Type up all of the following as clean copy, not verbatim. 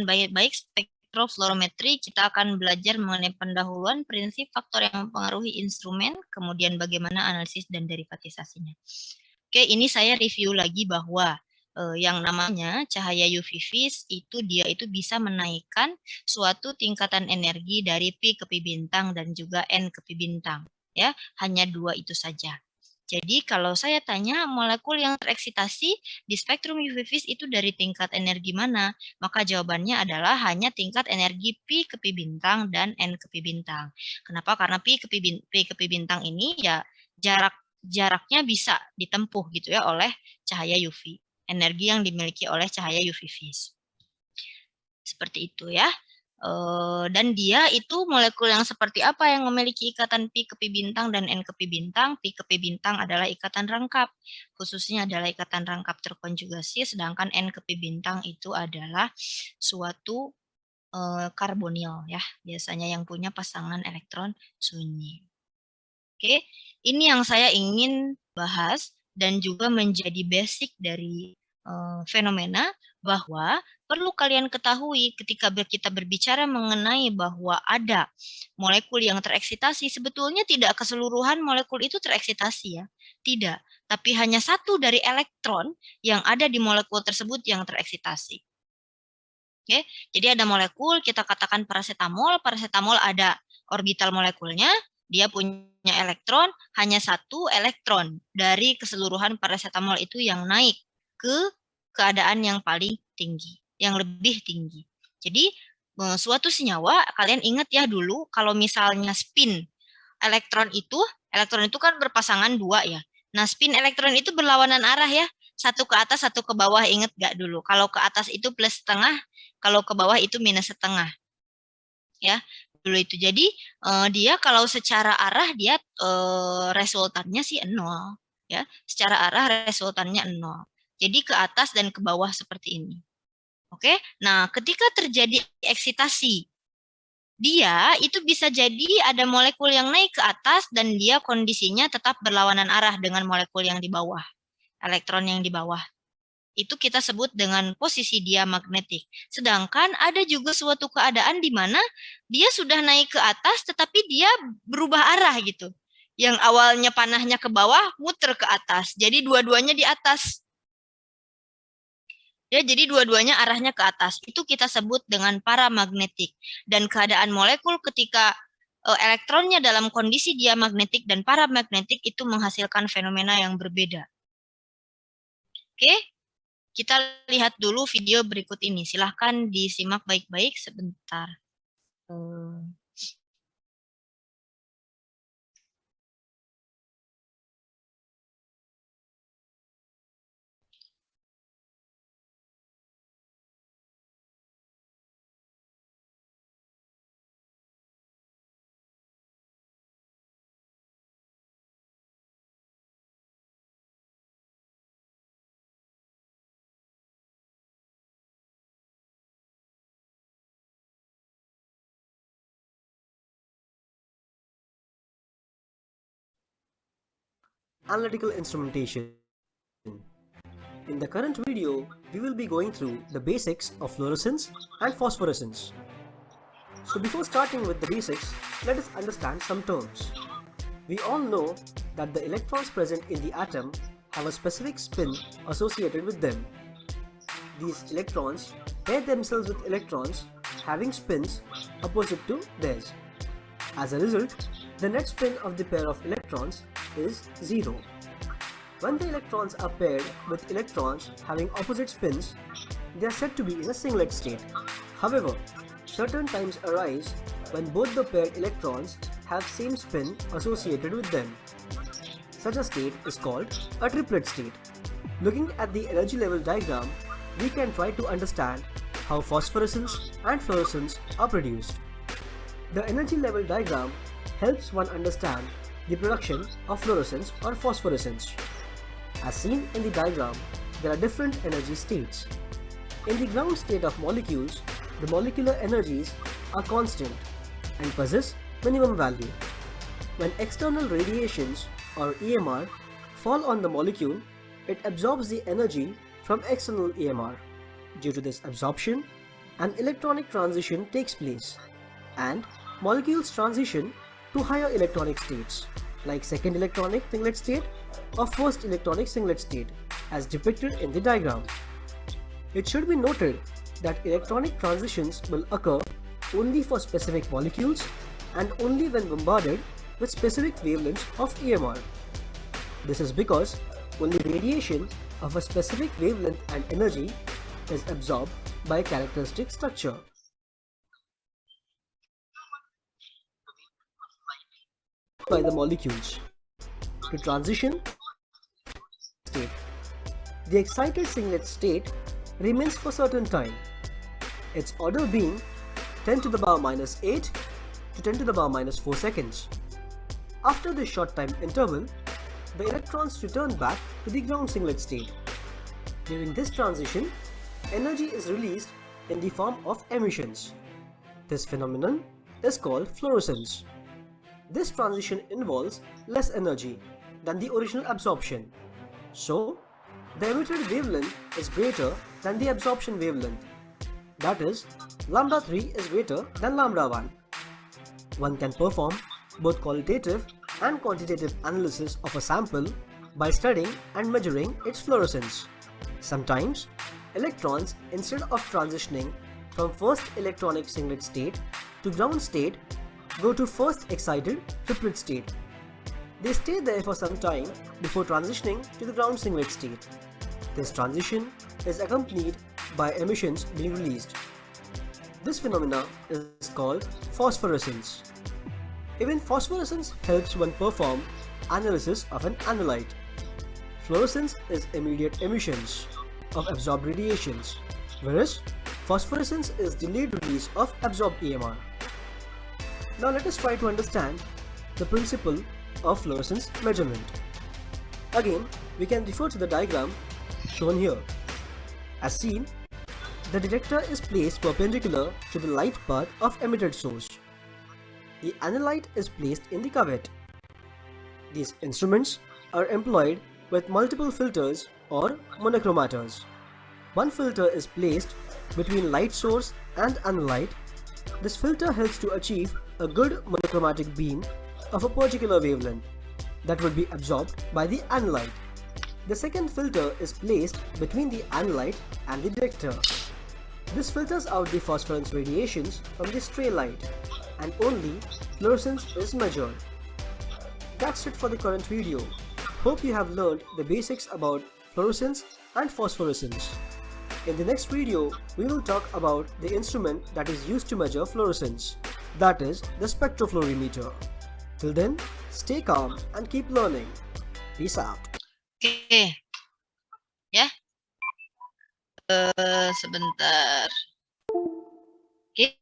baik spektrofluorometri, kita akan belajar mengenai pendahuluan prinsip faktor yang mempengaruhi instrumen, kemudian bagaimana analisis dan derivatisasinya. Oke, ini saya review lagi bahwa yang namanya cahaya UV vis dia itu bisa menaikkan suatu tingkatan energi dari Pi ke Pi bintang dan juga N ke Pi bintang. Ya, hanya dua itu saja. Jadi kalau saya tanya molekul yang tereksitasi di spektrum UV vis itu dari tingkat energi mana? Maka jawabannya adalah hanya tingkat energi Pi ke Pi bintang dan N ke Pi bintang. Kenapa? Karena Pi ke Pi bintang ini ya jaraknya bisa ditempuh gitu ya oleh cahaya UV. Energi yang dimiliki oleh cahaya UV vis. Seperti itu ya. Dan dia itu molekul yang seperti apa yang memiliki ikatan Pi ke Pi bintang dan N ke Pi bintang. Pi ke Pi bintang adalah ikatan rangkap, khususnya adalah ikatan rangkap terkonjugasi, sedangkan N ke Pi bintang itu adalah suatu karbonil ya, biasanya yang punya pasangan elektron sunyi. Oke, ini yang saya ingin bahas dan juga menjadi basic dari fenomena bahwa perlu kalian ketahui ketika kita berbicara mengenai bahwa ada molekul yang tereksitasi, sebetulnya tidak keseluruhan molekul itu tereksitasi ya, tidak, tapi hanya satu dari elektron yang ada di molekul tersebut yang tereksitasi. Oke, jadi ada molekul, kita katakan paracetamol ada orbital molekulnya, dia punya elektron, hanya satu elektron dari keseluruhan paracetamol itu yang naik ke keadaan yang paling tinggi, yang lebih tinggi. Jadi suatu senyawa, kalian ingat ya dulu kalau misalnya spin elektron itu kan berpasangan dua ya. Nah, spin elektron itu berlawanan arah ya. Satu ke atas, satu ke bawah, ingat gak dulu? Kalau ke atas itu plus setengah, kalau ke bawah itu minus setengah. Ya, dulu itu. Jadi dia kalau secara arah dia resultannya sih 0 ya. Secara arah resultannya 0. Jadi ke atas dan ke bawah seperti ini. Oke. Nah, ketika terjadi eksitasi, dia itu bisa jadi ada molekul yang naik ke atas dan dia kondisinya tetap berlawanan arah dengan molekul yang di bawah, elektron yang di bawah. Itu kita sebut dengan posisi dia magnetik. Sedangkan ada juga suatu keadaan di mana dia sudah naik ke atas tetapi dia berubah arah gitu. Yang awalnya panahnya ke bawah, muter ke atas. Jadi dua-duanya di atas. Ya, jadi dua-duanya arahnya ke atas. Itu kita sebut dengan paramagnetik. Dan keadaan molekul ketika elektronnya dalam kondisi dia magnetik dan paramagnetik itu menghasilkan fenomena yang berbeda. Oke? Kita lihat dulu video berikut ini. Silahkan disimak baik-baik sebentar. Analytical instrumentation. In the current video, we will be going through the basics of fluorescence and phosphorescence. So before starting with the basics, let us understand some terms. We all know that the electrons present in the atom have a specific spin associated with them. These electrons pair themselves with electrons having spins opposite to theirs. As a result, the net spin of the pair of electrons is 0. When the electrons are paired with electrons having opposite spins, they are said to be in a singlet state. However, certain times arise when both the paired electrons have same spin associated with them. Such a state is called a triplet state. Looking at the energy level diagram, we can try to understand how phosphorescence and fluorescence are produced. The energy level diagram helps one understand the production of fluorescence or phosphorescence. As seen in the diagram, there are different energy states. In the ground state of molecules, the molecular energies are constant and possess minimum value. When external radiations or EMR fall on the molecule, it absorbs the energy from external EMR. Due to this absorption, an electronic transition takes place, and molecules transition to higher electronic states, like second electronic singlet state or first electronic singlet state, as depicted in the diagram. It should be noted that electronic transitions will occur only for specific molecules and only when bombarded with specific wavelengths of EMR. This is because only radiation of a specific wavelength and energy is absorbed by a characteristic structure. By the molecules to transition state. The excited singlet state remains for certain time, its order being 10 to the power minus 8 to 10 to the power minus 4 seconds. After this short time interval, the electrons return back to the ground singlet state. During this transition, energy is released in the form of emissions. This phenomenon is called fluorescence. This transition involves less energy than the original absorption. So, the emitted wavelength is greater than the absorption wavelength. That is, lambda 3 is greater than lambda 1. One can perform both qualitative and quantitative analysis of a sample by studying and measuring its fluorescence. Sometimes, electrons, instead of transitioning from first electronic singlet state to ground state, go to first excited triplet state. They stay there for some time before transitioning to the ground singlet state. This transition is accompanied by emissions being released. This phenomena is called phosphorescence. Even phosphorescence helps one perform analysis of an analyte. Fluorescence is immediate emissions of absorbed radiations, whereas phosphorescence is delayed release of absorbed EMR. Now let us try to understand the principle of fluorescence measurement. Again, we can refer to the diagram shown here. As seen, the detector is placed perpendicular to the light path of emitted source. The analyte is placed in the cuvette. These instruments are employed with multiple filters or monochromators. One filter is placed between light source and analyte. This filter helps to achieve a good monochromatic beam of a particular wavelength that would be absorbed by the analyte. The second filter is placed between the analyte and the detector. This filters out the phosphorescence radiations from the stray light, and only fluorescence is measured. That's it for the current video. Hope you have learned the basics about fluorescence and phosphorescence. In the next video, we will talk about the instrument that is used to measure fluorescence, that is the spectrophlorimeter. Till then, stay calm and keep learning. Peace out. Oke, ya. Sebentar. Oke,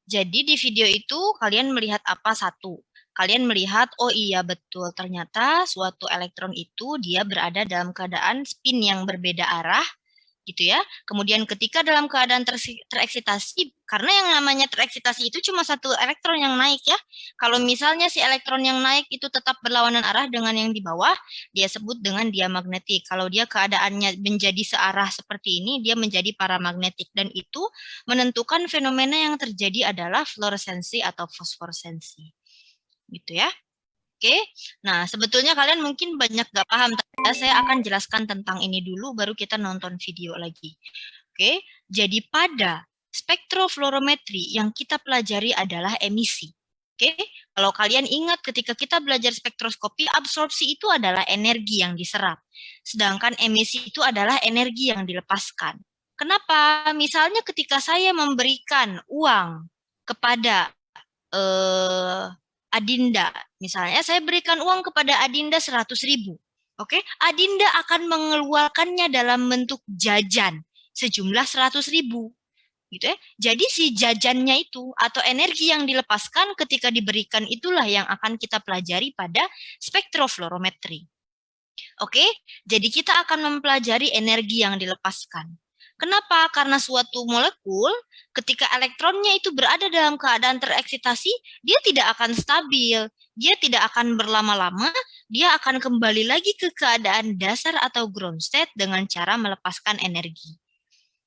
jadi di video itu kalian melihat apa? Satu, kalian melihat, oh iya betul, ternyata suatu elektron itu dia berada dalam keadaan spin yang berbeda arah, gitu ya. Kemudian ketika dalam keadaan tereksitasi, karena yang namanya tereksitasi itu cuma satu elektron yang naik ya. Kalau misalnya si elektron yang naik itu tetap berlawanan arah dengan yang di bawah, dia sebut dengan diamagnetik. Kalau dia keadaannya menjadi searah seperti ini, dia menjadi paramagnetik. Dan itu menentukan fenomena yang terjadi adalah fluoresensi atau fosforesensi. Gitu ya. Oke, nah sebetulnya kalian mungkin banyak gak paham, tapi saya akan jelaskan tentang ini dulu, baru kita nonton video lagi. Oke, jadi pada spektrofluorometri yang kita pelajari adalah emisi. Oke, kalau kalian ingat ketika kita belajar spektroskopi, absorpsi itu adalah energi yang diserap, sedangkan emisi itu adalah energi yang dilepaskan. Kenapa? Misalnya ketika saya memberikan uang kepada Adinda, misalnya saya berikan uang kepada Adinda 100.000. Oke, Adinda akan mengeluarkannya dalam bentuk jajan sejumlah 100.000. Gitu ya. Jadi si jajannya itu atau energi yang dilepaskan ketika diberikan itulah yang akan kita pelajari pada spektrofluorometri. Oke, jadi kita akan mempelajari energi yang dilepaskan. Kenapa? Karena suatu molekul ketika elektronnya itu berada dalam keadaan tereksitasi, dia tidak akan stabil, dia tidak akan berlama-lama, dia akan kembali lagi ke keadaan dasar atau ground state dengan cara melepaskan energi.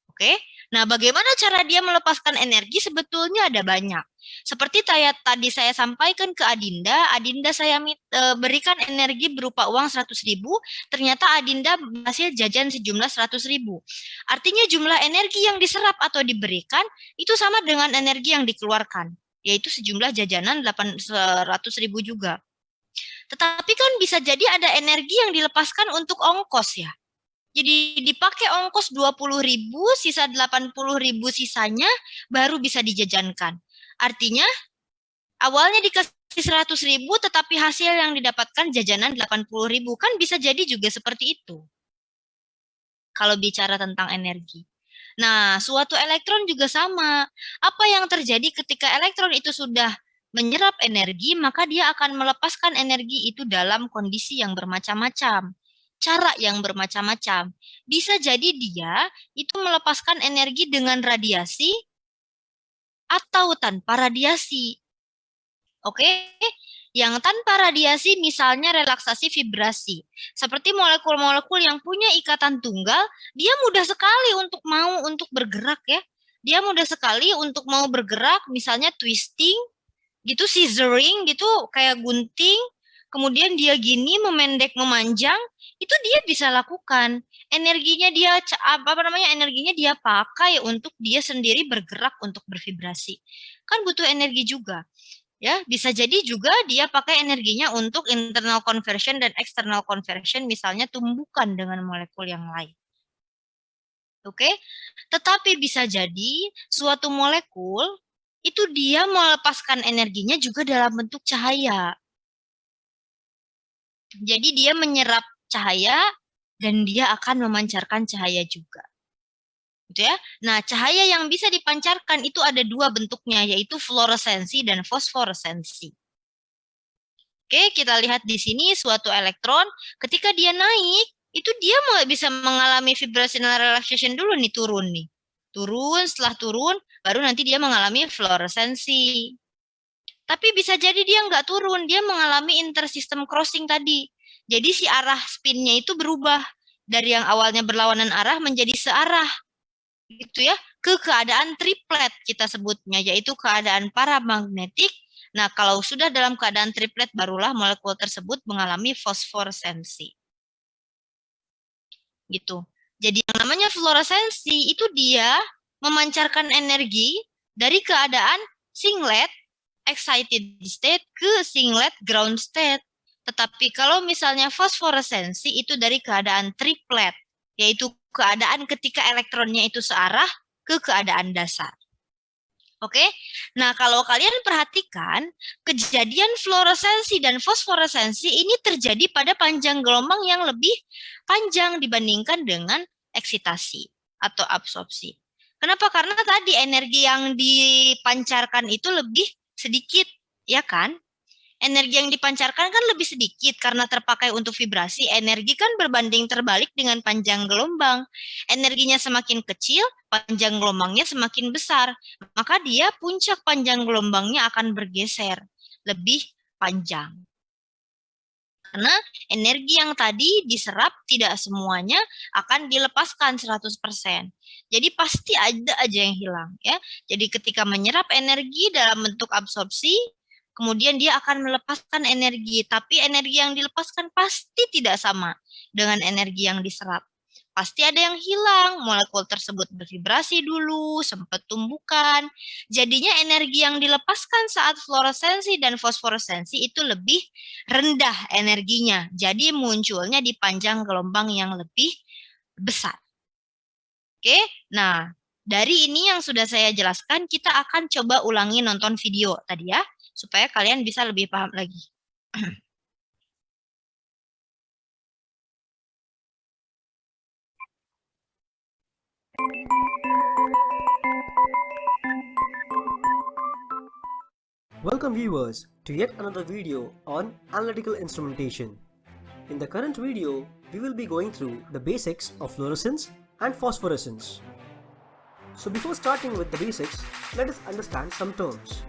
Oke, Nah, bagaimana cara dia melepaskan energi? Sebetulnya ada banyak. Seperti tadi saya sampaikan ke Adinda, Adinda saya berikan energi berupa uang 100.000, ternyata Adinda berhasil jajan sejumlah 100.000. Artinya jumlah energi yang diserap atau diberikan itu sama dengan energi yang dikeluarkan, yaitu sejumlah jajanan 100.000 juga. Tetapi kan bisa jadi ada energi yang dilepaskan untuk ongkos ya. Jadi dipakai ongkos 20.000, sisa 80.000 sisanya baru bisa dijajankan. Artinya awalnya dikasih 100.000 tetapi hasil yang didapatkan jajanan 80.000. Kan bisa jadi juga seperti itu. Kalau bicara tentang energi. Nah, suatu elektron juga sama. Apa yang terjadi ketika elektron itu sudah menyerap energi, maka dia akan melepaskan energi itu dalam kondisi yang bermacam-macam. Cara yang bermacam-macam. Bisa jadi dia itu melepaskan energi dengan radiasi atau tanpa radiasi. Oke? Yang tanpa radiasi misalnya relaksasi vibrasi. Seperti molekul-molekul yang punya ikatan tunggal, dia mudah sekali untuk bergerak ya. Dia mudah sekali untuk mau bergerak, misalnya twisting, gitu, scissoring, gitu, kayak gunting, kemudian dia gini memendek memanjang, itu dia bisa lakukan. Energinya dia pakai untuk dia sendiri bergerak untuk bervibrasi. Kan butuh energi juga. Ya, bisa jadi juga dia pakai energinya untuk internal conversion dan external conversion, misalnya tumbukan dengan molekul yang lain. Oke? Tetapi bisa jadi suatu molekul itu dia melepaskan energinya juga dalam bentuk cahaya. Jadi dia menyerap cahaya dan dia akan memancarkan cahaya juga. Gitu ya. Nah, cahaya yang bisa dipancarkan itu ada dua bentuknya, yaitu fluoresensi dan fosforesensi. Oke, kita lihat di sini suatu elektron, ketika dia naik, itu dia bisa mengalami vibrational relaxation dulu nih, turun nih. Turun, setelah turun, baru nanti dia mengalami fluoresensi. Tapi bisa jadi dia nggak turun, dia mengalami intersystem crossing tadi. Jadi si arah spinnya itu berubah. Dari yang awalnya berlawanan arah menjadi searah. Gitu ya, ke keadaan triplet kita sebutnya, yaitu keadaan paramagnetik. Nah, kalau sudah dalam keadaan triplet, barulah molekul tersebut mengalami fosforesensi. Gitu. Jadi yang namanya fluoresensi itu dia memancarkan energi dari keadaan singlet excited state ke singlet ground state. Tetapi kalau misalnya fosforesensi itu dari keadaan triplet, yaitu keadaan ketika elektronnya itu searah ke keadaan dasar. Oke, nah kalau kalian perhatikan, kejadian fluoresensi dan fosforesensi ini terjadi pada panjang gelombang yang lebih panjang dibandingkan dengan eksitasi atau absorpsi. Kenapa? Karena tadi energi yang dipancarkan itu lebih sedikit, ya kan? Energi yang dipancarkan kan lebih sedikit karena terpakai untuk vibrasi. Energi kan berbanding terbalik dengan panjang gelombang. Energinya semakin kecil, panjang gelombangnya semakin besar. Maka dia puncak panjang gelombangnya akan bergeser lebih panjang. Karena energi yang tadi diserap tidak semuanya akan dilepaskan 100%. Jadi pasti ada aja yang hilang ya. Jadi ketika menyerap energi dalam bentuk absorpsi, kemudian dia akan melepaskan energi, tapi energi yang dilepaskan pasti tidak sama dengan energi yang diserap. Pasti ada yang hilang, molekul tersebut bervibrasi dulu, sempat tumbukan. Jadinya energi yang dilepaskan saat fluoresensi dan fosforesensi itu lebih rendah energinya. Jadi munculnya di panjang gelombang yang lebih besar. Oke, nah dari ini yang sudah saya jelaskan, kita akan coba ulangi nonton video tadi ya, supaya kalian bisa lebih paham lagi. Welcome viewers to yet another video on analytical instrumentation. In the current video, we will be going through the basics of fluorescence and phosphorescence. So before starting with the basics, let us understand some terms.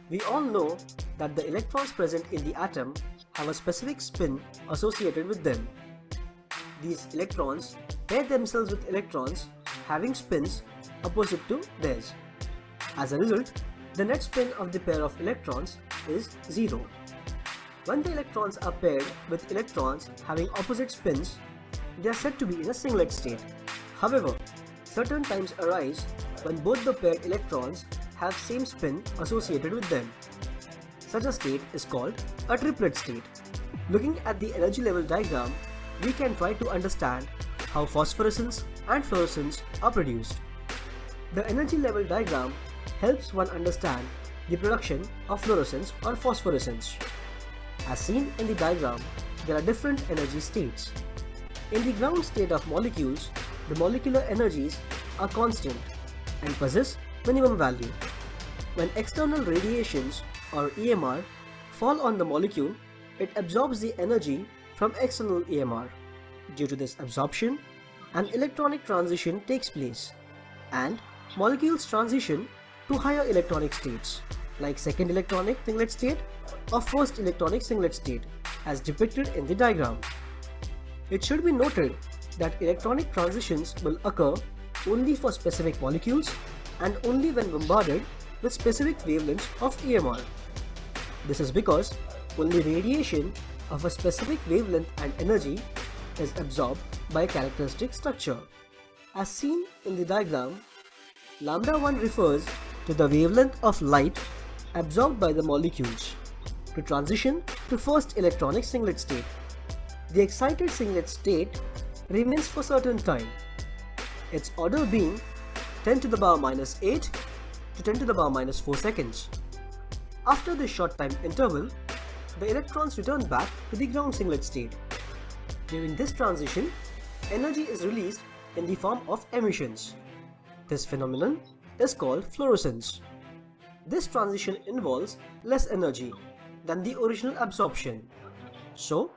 We all know that the electrons present in the atom have a specific spin associated with them. These electrons pair themselves with electrons having spins opposite to theirs. As a result, the net spin of the pair of electrons is 0. When the electrons are paired with electrons having opposite spins, they are said to be in a singlet state. However, certain times arise when both the paired electrons have same spin associated with them. Such a state is called a triplet state. Looking at the energy level diagram, we can try to understand how phosphorescence and fluorescence are produced. The energy level diagram helps one understand the production of fluorescence or phosphorescence. As seen in the diagram, there are different energy states. In the ground state of molecules, the molecular energies are constant and possess minimum value. When external radiations or EMR fall on the molecule, it absorbs the energy from external EMR. Due to this absorption, an electronic transition takes place, and molecules transition to higher electronic states, like second electronic singlet state or first electronic singlet state, as depicted in the diagram. It should be noted that electronic transitions will occur only for specific molecules and only when bombarded with specific wavelengths of EMR. This is because only radiation of a specific wavelength and energy is absorbed by a characteristic structure. As seen in the diagram, lambda 1 refers to the wavelength of light absorbed by the molecules to transition to first electronic singlet state. The excited singlet state remains for certain time, its order being 10 to the power minus 8 to 10 to the power minus 4 seconds. After this short time interval, the electrons return back to the ground singlet state. During this transition, energy is released in the form of emissions. This phenomenon is called fluorescence. This transition involves less energy than the original absorption. So,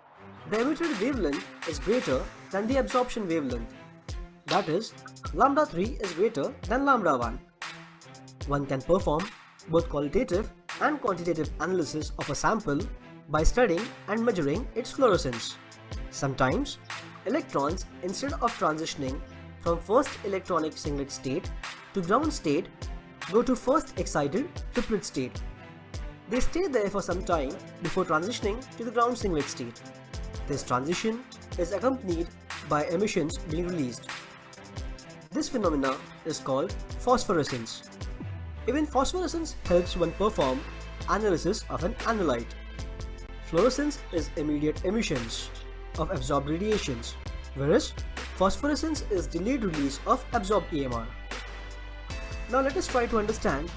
the emitted wavelength is greater than the absorption wavelength. That is, lambda 3 is greater than lambda 1. One can perform both qualitative and quantitative analysis of a sample by studying and measuring its fluorescence. Sometimes, electrons, instead of transitioning from first electronic singlet state to ground state, go to first excited triplet state. They stay there for some time before transitioning to the ground singlet state. This transition is accompanied by emissions being released. This phenomena is called phosphorescence. Even phosphorescence helps one perform analysis of an analyte. Fluorescence is immediate emissions of absorbed radiations, whereas phosphorescence is delayed release of absorbed EMR. Now let us try to understand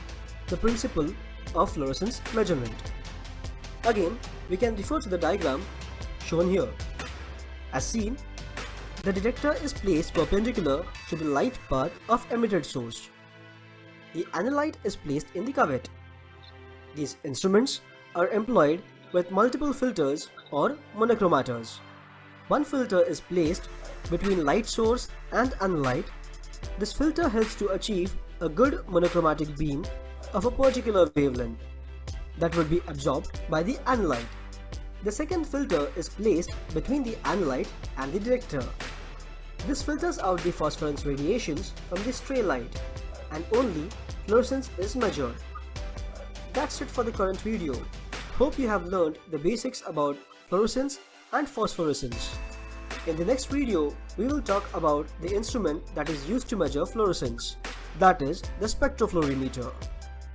the principle of fluorescence measurement. Again, we can refer to the diagram shown here. As seen, the detector is placed perpendicular to the light path of emitted source. The analyte is placed in the cuvette. These instruments are employed with multiple filters or monochromators. One filter is placed between light source and analyte. This filter helps to achieve a good monochromatic beam of a particular wavelength that would be absorbed by the analyte. The second filter is placed between the analyte and the detector. This filters out the phosphorescence radiations from the stray light, and only fluorescence is measured. That's it for the current video. Hope you have learned the basics about fluorescence and phosphorescence. In the next video, we will talk about the instrument that is used to measure fluorescence, that is the spectrophlorimeter.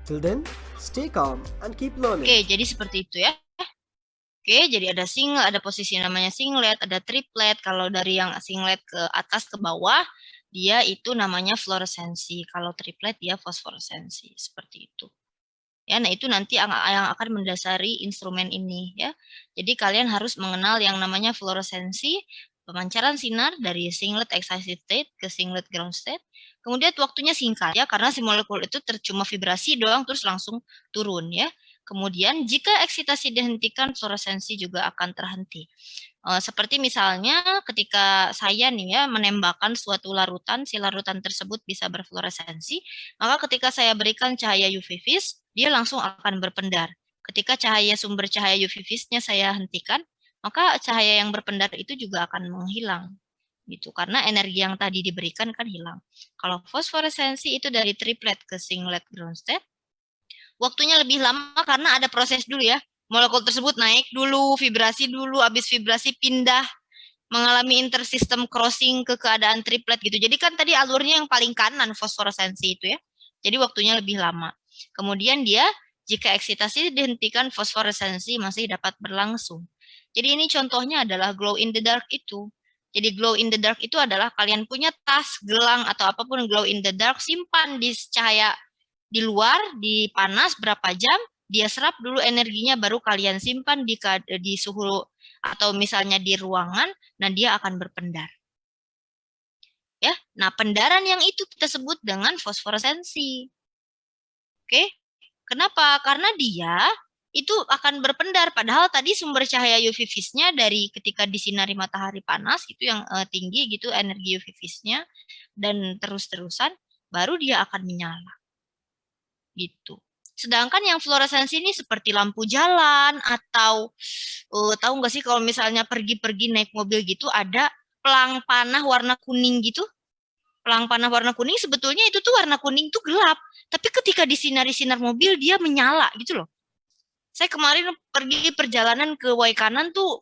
Till then, stay calm and keep learning. Oke, jadi seperti itu ya. Oke, jadi ada singlet, ada posisi namanya singlet, ada triplet. Kalau dari yang singlet ke atas ke bawah, dia itu namanya fluoresensi. Kalau triplet dia fosforesensi, seperti itu. Ya, nah itu nanti yang akan mendasari instrumen ini ya. Jadi kalian harus mengenal yang namanya fluoresensi, pemancaran sinar dari singlet excited state ke singlet ground state. Kemudian waktunya singkat ya, karena si molekul itu cuma vibrasi doang terus langsung turun ya. Kemudian jika eksitasi dihentikan, fluoresensi juga akan terhenti. Seperti misalnya ketika saya nih ya menembakkan suatu larutan, si larutan tersebut bisa berfluoresensi, maka ketika saya berikan cahaya UV vis, dia langsung akan berpendar. Ketika sumber cahaya UV visnya saya hentikan, maka cahaya yang berpendar itu juga akan menghilang. gitu, karena energi yang tadi diberikan kan hilang. Kalau fosforesensi itu dari triplet ke singlet ground state, waktunya lebih lama karena ada proses dulu ya. Molekul tersebut naik dulu, vibrasi dulu, habis vibrasi pindah, mengalami intersystem crossing ke keadaan triplet gitu. Jadi kan tadi alurnya yang paling kanan fosforesensi itu ya. Jadi waktunya lebih lama. Kemudian dia jika eksitasi dihentikan, fosforesensi masih dapat berlangsung. Jadi ini contohnya adalah glow in the dark itu. Jadi glow in the dark itu adalah kalian punya tas, gelang, atau apapun glow in the dark, simpan di cahaya di luar, di panas berapa jam, dia serap dulu energinya, baru kalian simpan di suhu atau misalnya di ruangan, nah dia akan berpendar. Ya, nah pendaran yang itu kita sebut dengan fosforesensi. Oke, kenapa? Karena dia itu akan berpendar, padahal tadi sumber cahaya UV vis-nya dari ketika disinari matahari panas itu yang tinggi gitu energi UV vis-nya, dan terus-terusan baru dia akan menyala gitu. Sedangkan yang fluoresensi ini seperti lampu jalan atau tahu nggak sih kalau misalnya pergi-pergi naik mobil gitu ada pelang panah warna kuning gitu. Pelang panah warna kuning sebetulnya itu tuh warna kuning tuh gelap, tapi ketika disinari sinar mobil dia menyala gitu loh. Saya kemarin pergi perjalanan ke Waikanan tuh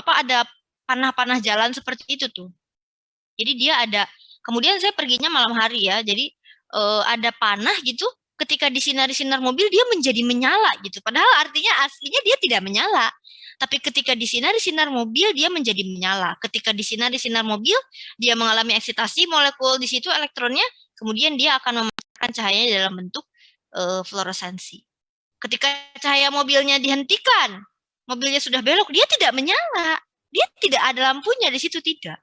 ada panah-panah jalan seperti itu tuh. Jadi dia ada. Kemudian saya perginya malam hari ya. Jadi ada panah gitu. Ketika disinari sinar mobil dia menjadi menyala gitu. Padahal artinya aslinya dia tidak menyala. Tapi ketika disinari sinar mobil dia menjadi menyala. Ketika disinari sinar mobil dia mengalami eksitasi molekul di situ elektronnya. Kemudian dia akan memancarkan cahayanya dalam bentuk fluoresensi. Ketika cahaya mobilnya dihentikan, mobilnya sudah belok, dia tidak menyala. Dia tidak ada lampunya di situ, tidak.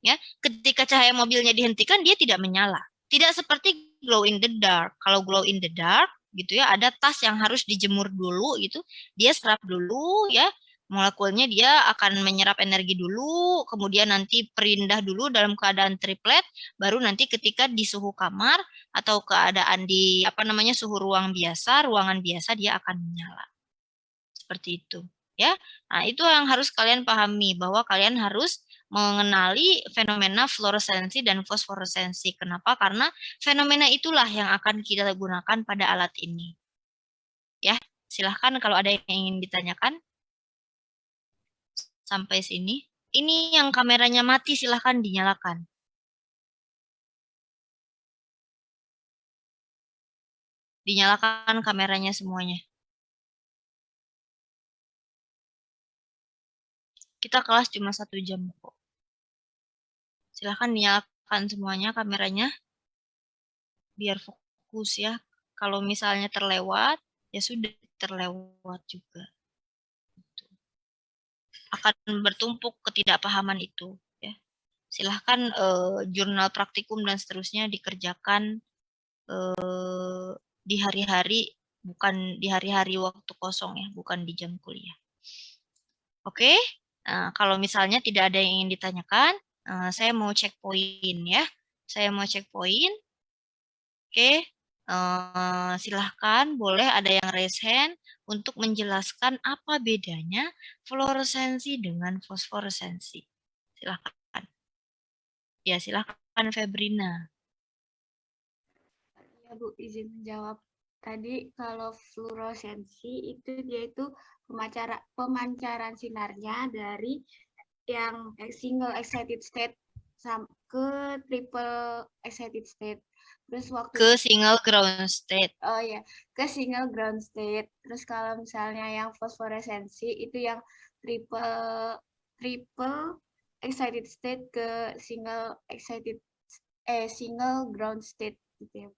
Ya, ketika cahaya mobilnya dihentikan, dia tidak menyala. Tidak seperti glow in the dark. Kalau glow in the dark, gitu ya, ada tas yang harus dijemur dulu, gitu. Dia serap dulu, ya, molekulnya dia akan menyerap energi dulu, kemudian nanti perindah dulu dalam keadaan triplet, baru nanti ketika di suhu kamar atau keadaan di suhu ruangan biasa dia akan menyala. Seperti itu, ya. Nah, itu yang harus kalian pahami bahwa kalian harus mengenali fenomena fluoresensi dan fosforesensi. Kenapa? Karena fenomena itulah yang akan kita gunakan pada alat ini. Ya, silahkan kalau ada yang ingin ditanyakan. Sampai sini. Ini yang kameranya mati, silahkan dinyalakan. Dinyalakan kameranya semuanya. Kita kelas cuma 1 jam kok. Silahkan dinyalakan semuanya kameranya. Biar fokus ya. Kalau misalnya terlewat, ya sudah terlewat juga. Akan bertumpuk ketidakpahaman itu. Ya. Silahkan jurnal praktikum dan seterusnya dikerjakan di hari-hari, bukan di hari-hari waktu kosong ya, bukan di jam kuliah. Oke, nah, kalau misalnya tidak ada yang ingin ditanyakan, saya mau cek poin ya. Saya mau cek poin. Oke, silahkan boleh ada yang raise hand untuk menjelaskan apa bedanya fluoresensi dengan fosforesensi. Silahkan. Ya, silahkan Febrina. Ya Bu, izin menjawab. Tadi kalau fluoresensi itu dia itu pemancaran sinarnya dari yang single excited state ke triple excited state. Terus waktu ke single ground state. Oh ya, ke single ground state. Terus kalau misalnya yang fosforesensi itu yang triple excited state ke single ground state gitu ya.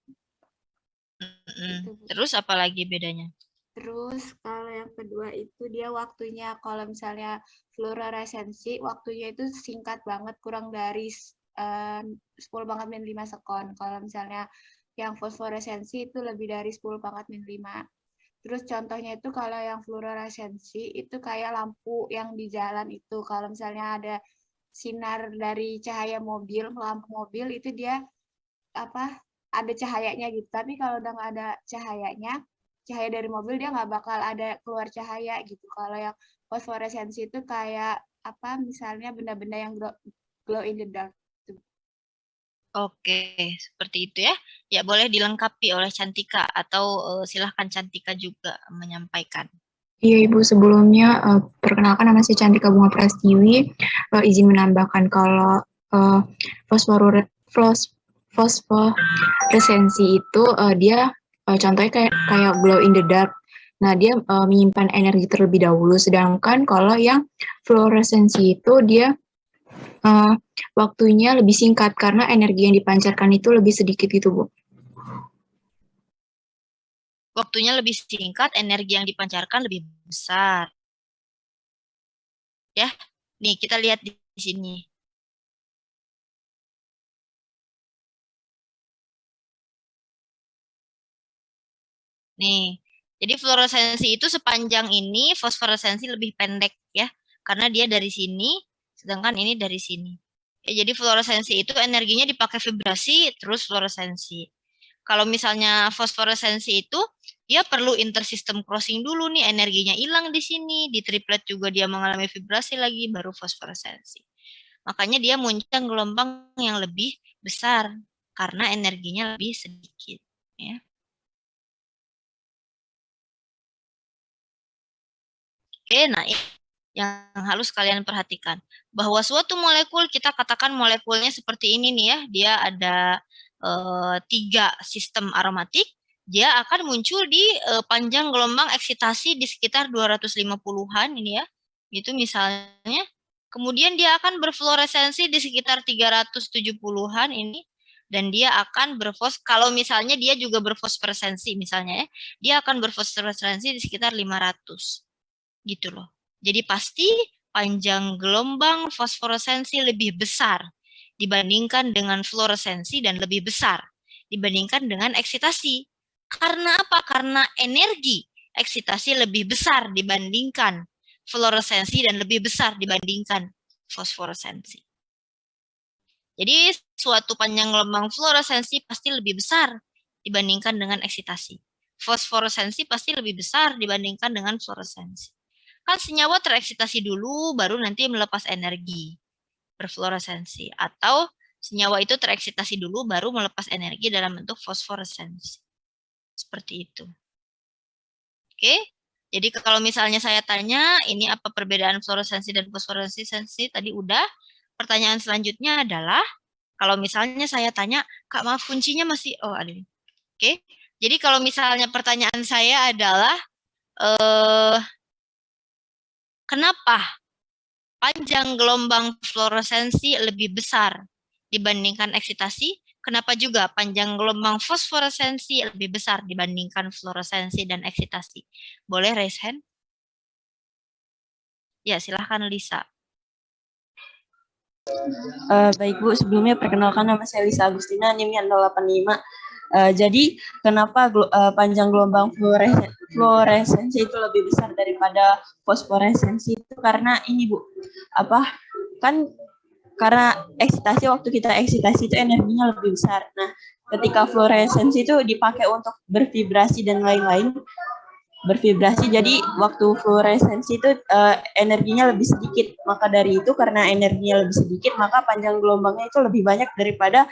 Terus apa lagi bedanya? Terus kalau yang kedua itu dia waktunya, kalau misalnya fluoresensi waktunya itu singkat banget, kurang dari 10 pangkat min 5 sekon. Kalau misalnya yang fosforesensi itu lebih dari 10 pangkat min 5. Terus contohnya itu kalau yang fluoresensi itu kayak lampu yang di jalan itu. Kalau misalnya ada sinar dari cahaya mobil, lampu mobil itu dia ada cahayanya gitu. Tapi kalau udah nggak ada cahayanya, cahaya dari mobil dia nggak bakal ada keluar cahaya gitu. Kalau yang fosforesensi itu kayak misalnya benda-benda yang glow in the dark. Oke, seperti itu ya. Ya, boleh dilengkapi oleh Cantika atau silahkan Cantika juga menyampaikan. Iya Ibu, sebelumnya perkenalkan nama saya Cantika Bunga Prastiwi. Izin menambahkan kalau fosforesensi itu dia contohnya kayak glow in the dark. Nah, dia menyimpan energi terlebih dahulu, sedangkan kalau yang fluoresensi itu dia waktunya lebih singkat karena energi yang dipancarkan itu lebih sedikit gitu, Bu. Waktunya lebih singkat, energi yang dipancarkan lebih besar. Ya, nih kita lihat di sini. Nih, jadi fluoresensi itu sepanjang ini, fosforesensi lebih pendek ya, karena dia dari sini, sedangkan ini dari sini. Ya, jadi fluoresensi itu energinya dipakai vibrasi, terus fluoresensi. Kalau misalnya fosforesensi itu, dia perlu intersystem crossing dulu nih, energinya hilang di sini, di triplet juga dia mengalami vibrasi lagi, baru fosforesensi. Makanya dia muncul gelombang yang lebih besar, karena energinya lebih sedikit. Ya. Oke, nah yang harus kalian perhatikan. Bahwa suatu molekul, kita katakan molekulnya seperti ini nih ya, dia ada 3 sistem aromatik, dia akan muncul di panjang gelombang eksitasi di sekitar 250-an ini ya, itu misalnya. Kemudian dia akan berfluoresensi di sekitar 370-an ini, dan dia akan kalau misalnya dia juga berfosforesensi misalnya ya, dia akan berfosforesensi di sekitar 500 gitu loh. Jadi pasti panjang gelombang fosforesensi lebih besar dibandingkan dengan fluoresensi dan lebih besar dibandingkan dengan eksitasi. Karena apa? Karena energi eksitasi lebih besar dibandingkan fluoresensi dan lebih besar dibandingkan fosforesensi. Jadi suatu panjang gelombang fluoresensi pasti lebih besar dibandingkan dengan eksitasi. Fosforesensi pasti lebih besar dibandingkan dengan fluoresensi. Kan senyawa tereksitasi dulu, baru nanti melepas energi, berfluoresensi. Atau senyawa itu tereksitasi dulu, baru melepas energi dalam bentuk fosforesensi. Seperti itu. Oke, jadi kalau misalnya saya tanya, ini apa perbedaan fluoresensi dan fosforesensi, tadi udah. Pertanyaan selanjutnya adalah, kalau misalnya saya tanya, Kak maaf kuncinya masih, oh ada. Oke, jadi kalau misalnya pertanyaan saya adalah, kenapa panjang gelombang fluoresensi lebih besar dibandingkan eksitasi? Kenapa juga panjang gelombang fosforesensi lebih besar dibandingkan fluoresensi dan eksitasi? Boleh raise hand? Ya, silahkan Lisa. Baik Bu, sebelumnya perkenalkan nama saya Lisa Agustina, NIM-nya 085. Jadi kenapa panjang gelombang fluoresensi itu lebih besar daripada fosforesensi itu karena ini Bu, kan karena eksitasi, waktu kita eksitasi itu energinya lebih besar. Nah, ketika fluoresensi itu dipakai untuk bervibrasi dan lain-lain, jadi waktu fluoresensi itu energinya lebih sedikit. Maka dari itu karena energinya lebih sedikit, maka panjang gelombangnya itu lebih banyak daripada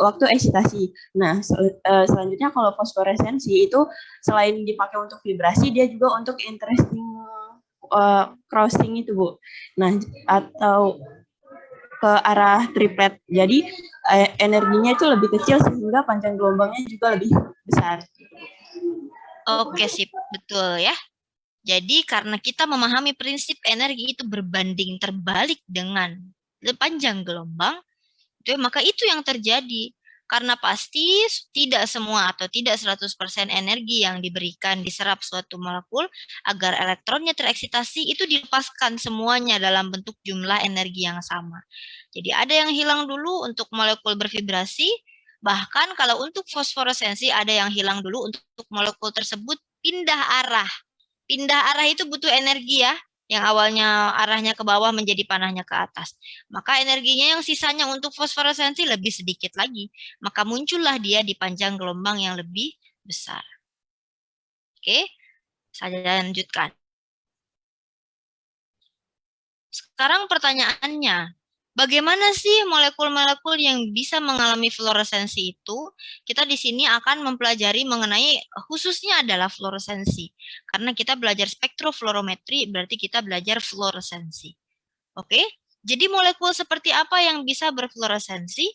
waktu eksitasi. Nah, selanjutnya kalau fosforesensi itu selain dipakai untuk vibrasi, dia juga untuk interesting crossing itu Bu. Nah, atau ke arah triplet. Jadi energinya itu lebih kecil sehingga panjang gelombangnya juga lebih besar. Oke, sip. Betul ya. Jadi karena kita memahami prinsip energi itu berbanding terbalik dengan panjang gelombang, maka itu yang terjadi. Karena pasti tidak semua atau tidak 100% energi yang diberikan diserap suatu molekul agar elektronnya tereksitasi itu dilepaskan semuanya dalam bentuk jumlah energi yang sama. Jadi ada yang hilang dulu untuk molekul bervibrasi, bahkan kalau untuk fosforesensi ada yang hilang dulu untuk molekul tersebut pindah arah. Pindah arah itu butuh energi ya, yang awalnya arahnya ke bawah menjadi panahnya ke atas. Maka energinya yang sisanya untuk fosforesensi lebih sedikit lagi. Maka muncullah dia di panjang gelombang yang lebih besar. Oke, saya lanjutkan. Sekarang pertanyaannya, Bagaimana sih molekul-molekul yang bisa mengalami fluoresensi itu? Kita di sini akan mempelajari mengenai khususnya adalah fluoresensi. Karena kita belajar spektrofluorometri, berarti kita belajar fluoresensi. Oke? Jadi molekul seperti apa yang bisa berfluoresensi?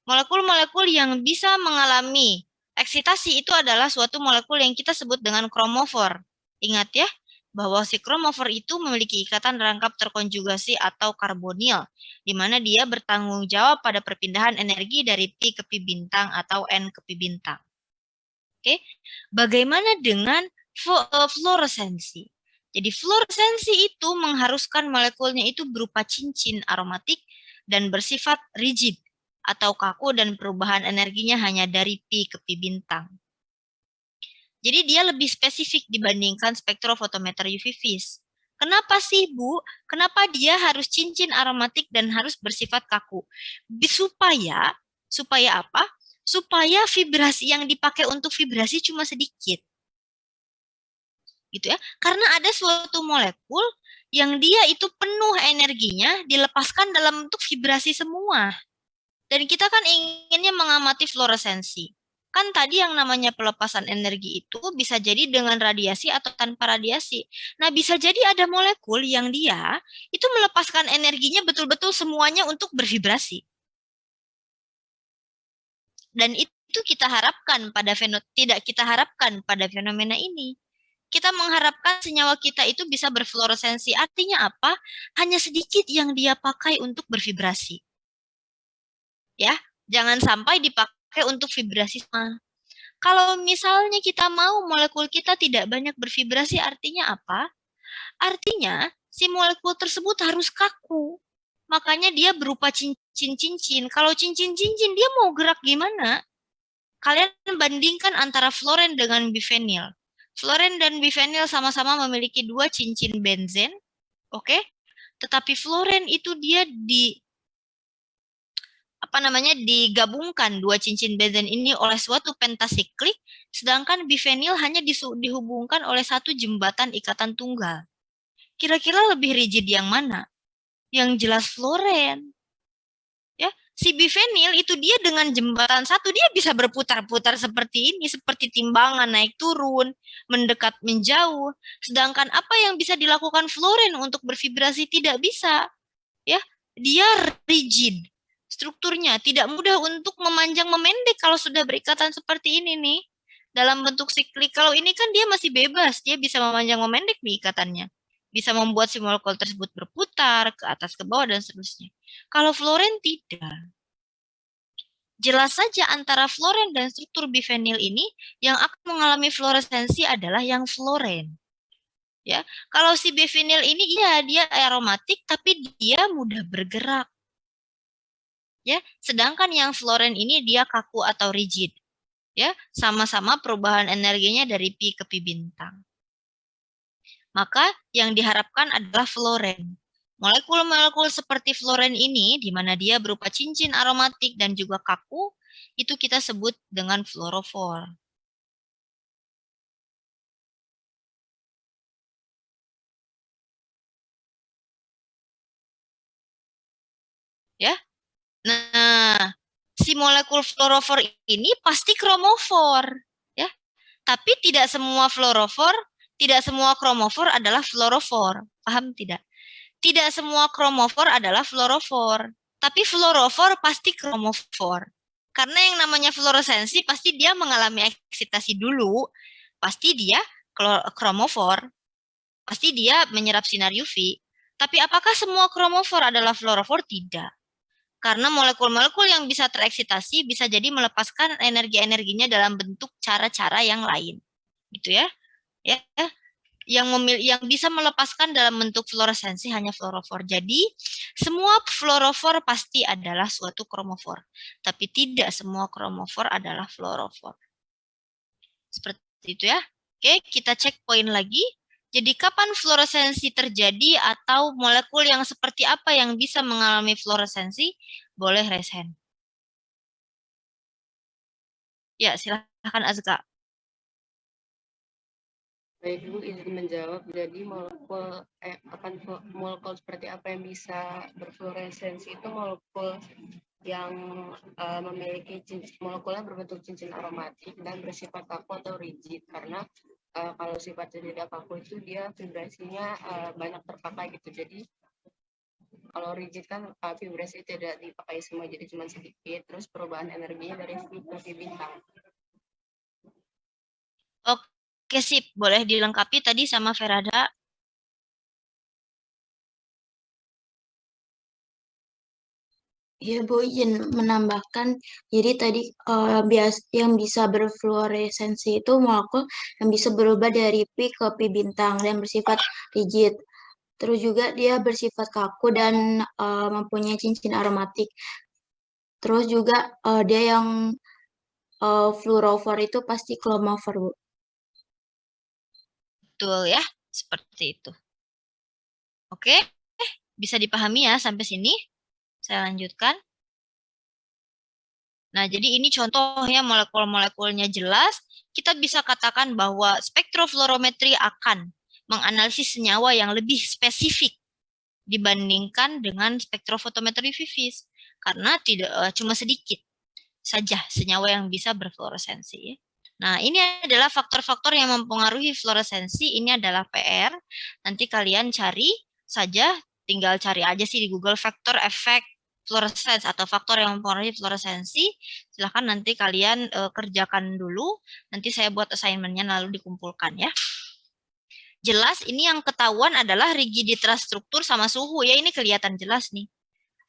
Molekul-molekul yang bisa mengalami eksitasi itu adalah suatu molekul yang kita sebut dengan kromofor. Ingat ya, bahwa si kromofor itu memiliki ikatan rangkap terkonjugasi atau karbonil, di mana dia bertanggung jawab pada perpindahan energi dari pi ke pi bintang atau n ke pi bintang. Oke, bagaimana dengan fluoresensi? Jadi fluoresensi itu mengharuskan molekulnya itu berupa cincin aromatik dan bersifat rigid atau kaku dan perubahan energinya hanya dari pi ke pi bintang. Jadi dia lebih spesifik dibandingkan spektrofotometer UV vis. Kenapa sih, Bu? Kenapa dia harus cincin aromatik dan harus bersifat kaku? Supaya apa? Supaya vibrasi yang dipakai untuk vibrasi cuma sedikit. Gitu ya. Karena ada suatu molekul yang dia itu penuh energinya dilepaskan dalam bentuk vibrasi semua. Dan kita kan inginnya mengamati fluoresensi. Kan tadi yang namanya pelepasan energi itu bisa jadi dengan radiasi atau tanpa radiasi. Nah, bisa jadi ada molekul yang dia itu melepaskan energinya betul-betul semuanya untuk bervibrasi. Dan itu kita harapkan pada tidak kita harapkan pada fenomena ini. Kita mengharapkan senyawa kita itu bisa berfluoresensi. Artinya apa? Hanya sedikit yang dia pakai untuk bervibrasi. Ya, jangan sampai dipakai untuk vibrasi. Kalau misalnya kita mau molekul kita tidak banyak bervibrasi, artinya apa? Artinya si molekul tersebut harus kaku. Makanya dia berupa cincin-cincin. Kalau cincin-cincin dia mau gerak gimana? Kalian bandingkan antara fluoren dengan bifenil. Fluoren dan bifenil sama-sama memiliki dua cincin benzen, oke? Tetapi fluoren itu dia digabungkan dua cincin benzen ini oleh suatu pentasiklik, sedangkan bifenil hanya dihubungkan oleh satu jembatan ikatan tunggal. Kira-kira lebih rigid yang mana? Yang jelas fluoren. Ya, si bifenil itu dia dengan jembatan satu dia bisa berputar-putar seperti ini, seperti timbangan naik turun, mendekat menjauh. Sedangkan apa yang bisa dilakukan fluoren untuk bervibrasi tidak bisa. Ya, dia rigid. Strukturnya tidak mudah untuk memanjang memendek kalau sudah berikatan seperti ini nih. Dalam bentuk siklik, kalau ini kan dia masih bebas, dia bisa memanjang memendek nih ikatannya. Bisa membuat si molekul tersebut berputar ke atas ke bawah dan seterusnya. Kalau fluoren tidak. Jelas saja antara fluoren dan struktur bifenil ini yang akan mengalami fluoresensi adalah yang fluoren. Ya, kalau si bifenil ini iya dia aromatik tapi dia mudah bergerak. Ya, sedangkan yang fluoren ini dia kaku atau rigid. Ya, sama-sama perubahan energinya dari pi ke pi bintang. Maka yang diharapkan adalah fluoren. Molekul-molekul seperti fluoren ini, di mana dia berupa cincin aromatik dan juga kaku, itu kita sebut dengan fluorofor. Ya, nah si molekul fluorofor ini pasti kromofor, ya. Tapi tidak semua fluorofor, tidak semua kromofor adalah fluorofor. Paham tidak? Tidak semua kromofor adalah fluorofor, tapi fluorofor pasti kromofor. Karena yang namanya fluoresensi pasti dia mengalami eksitasi dulu, pasti dia kromofor, pasti dia menyerap sinar UV. Tapi apakah semua kromofor adalah fluorofor? Tidak. Karena molekul-molekul yang bisa tereksitasi bisa jadi melepaskan energi-energinya dalam bentuk cara-cara yang lain. Gitu ya. Ya, yang bisa melepaskan dalam bentuk fluoresensi hanya fluorofor. Jadi, semua fluorofor pasti adalah suatu kromofor. Tapi tidak semua kromofor adalah fluorofor. Seperti itu ya. Oke, kita cek poin lagi. Jadi, kapan fluoresensi terjadi atau molekul yang seperti apa yang bisa mengalami fluoresensi? Boleh raise hand. Ya, silahkan Azka. Baik Bu, izin menjawab. Jadi molekul seperti apa yang bisa berfluoresensi itu molekul yang memiliki molekulnya berbentuk cincin aromatik dan bersifat kaku atau rigid, karena kalau sifatnya tidak kaku itu dia vibrasinya banyak terpakai gitu. Jadi kalau rigid kan vibrasi tidak dipakai semua, jadi cuma sedikit. Terus perubahan energinya dari V ke V bintang. Oke, sip. Boleh dilengkapi tadi sama Ferada? Iya Bu, izin menambahkan. Jadi tadi yang bisa berfluoresensi itu molekul yang bisa berubah dari pi ke pi bintang dan bersifat rigid. Terus juga dia bersifat kaku dan mempunyai cincin aromatik. Terus juga dia yang fluorophore itu pasti chromophore, Bu. Betul ya, seperti itu. Oke, bisa dipahami ya sampai sini? Saya lanjutkan. Nah, jadi ini contohnya molekul-molekulnya jelas. Kita bisa katakan bahwa spektrofluorometri akan menganalisis senyawa yang lebih spesifik dibandingkan dengan spektrofotometri vivis. Karena tidak cuma sedikit saja senyawa yang bisa berfluoresensi. Nah, ini adalah faktor-faktor yang mempengaruhi fluoresensi. Ini adalah PR. Nanti kalian cari saja, tinggal cari aja sih di Google faktor efek fluorescence atau faktor yang mempengaruhi fluoresensi. Silahkan nanti kalian kerjakan dulu. Nanti saya buat assignment-nya lalu dikumpulkan ya. Jelas ini yang ketahuan adalah rigiditas struktur sama suhu ya. Ini kelihatan jelas nih.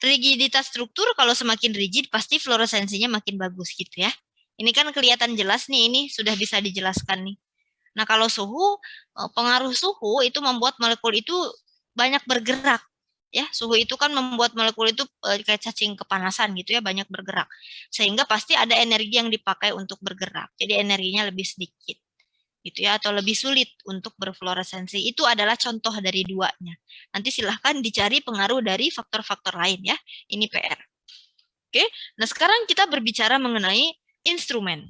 Rigiditas struktur kalau semakin rigid pasti fluoresensinya makin bagus gitu ya. Ini kan kelihatan jelas nih, ini sudah bisa dijelaskan nih. Nah, kalau suhu, pengaruh suhu itu membuat molekul itu banyak bergerak. Ya, suhu itu kan membuat molekul itu kayak cacing kepanasan gitu ya, banyak bergerak. Sehingga pasti ada energi yang dipakai untuk bergerak. Jadi energinya lebih sedikit. Gitu ya, atau lebih sulit untuk berfluoresensi. Itu adalah contoh dari duanya. Nanti silahkan dicari pengaruh dari faktor-faktor lain ya. Ini PR. Oke, nah sekarang kita berbicara mengenai instrumen.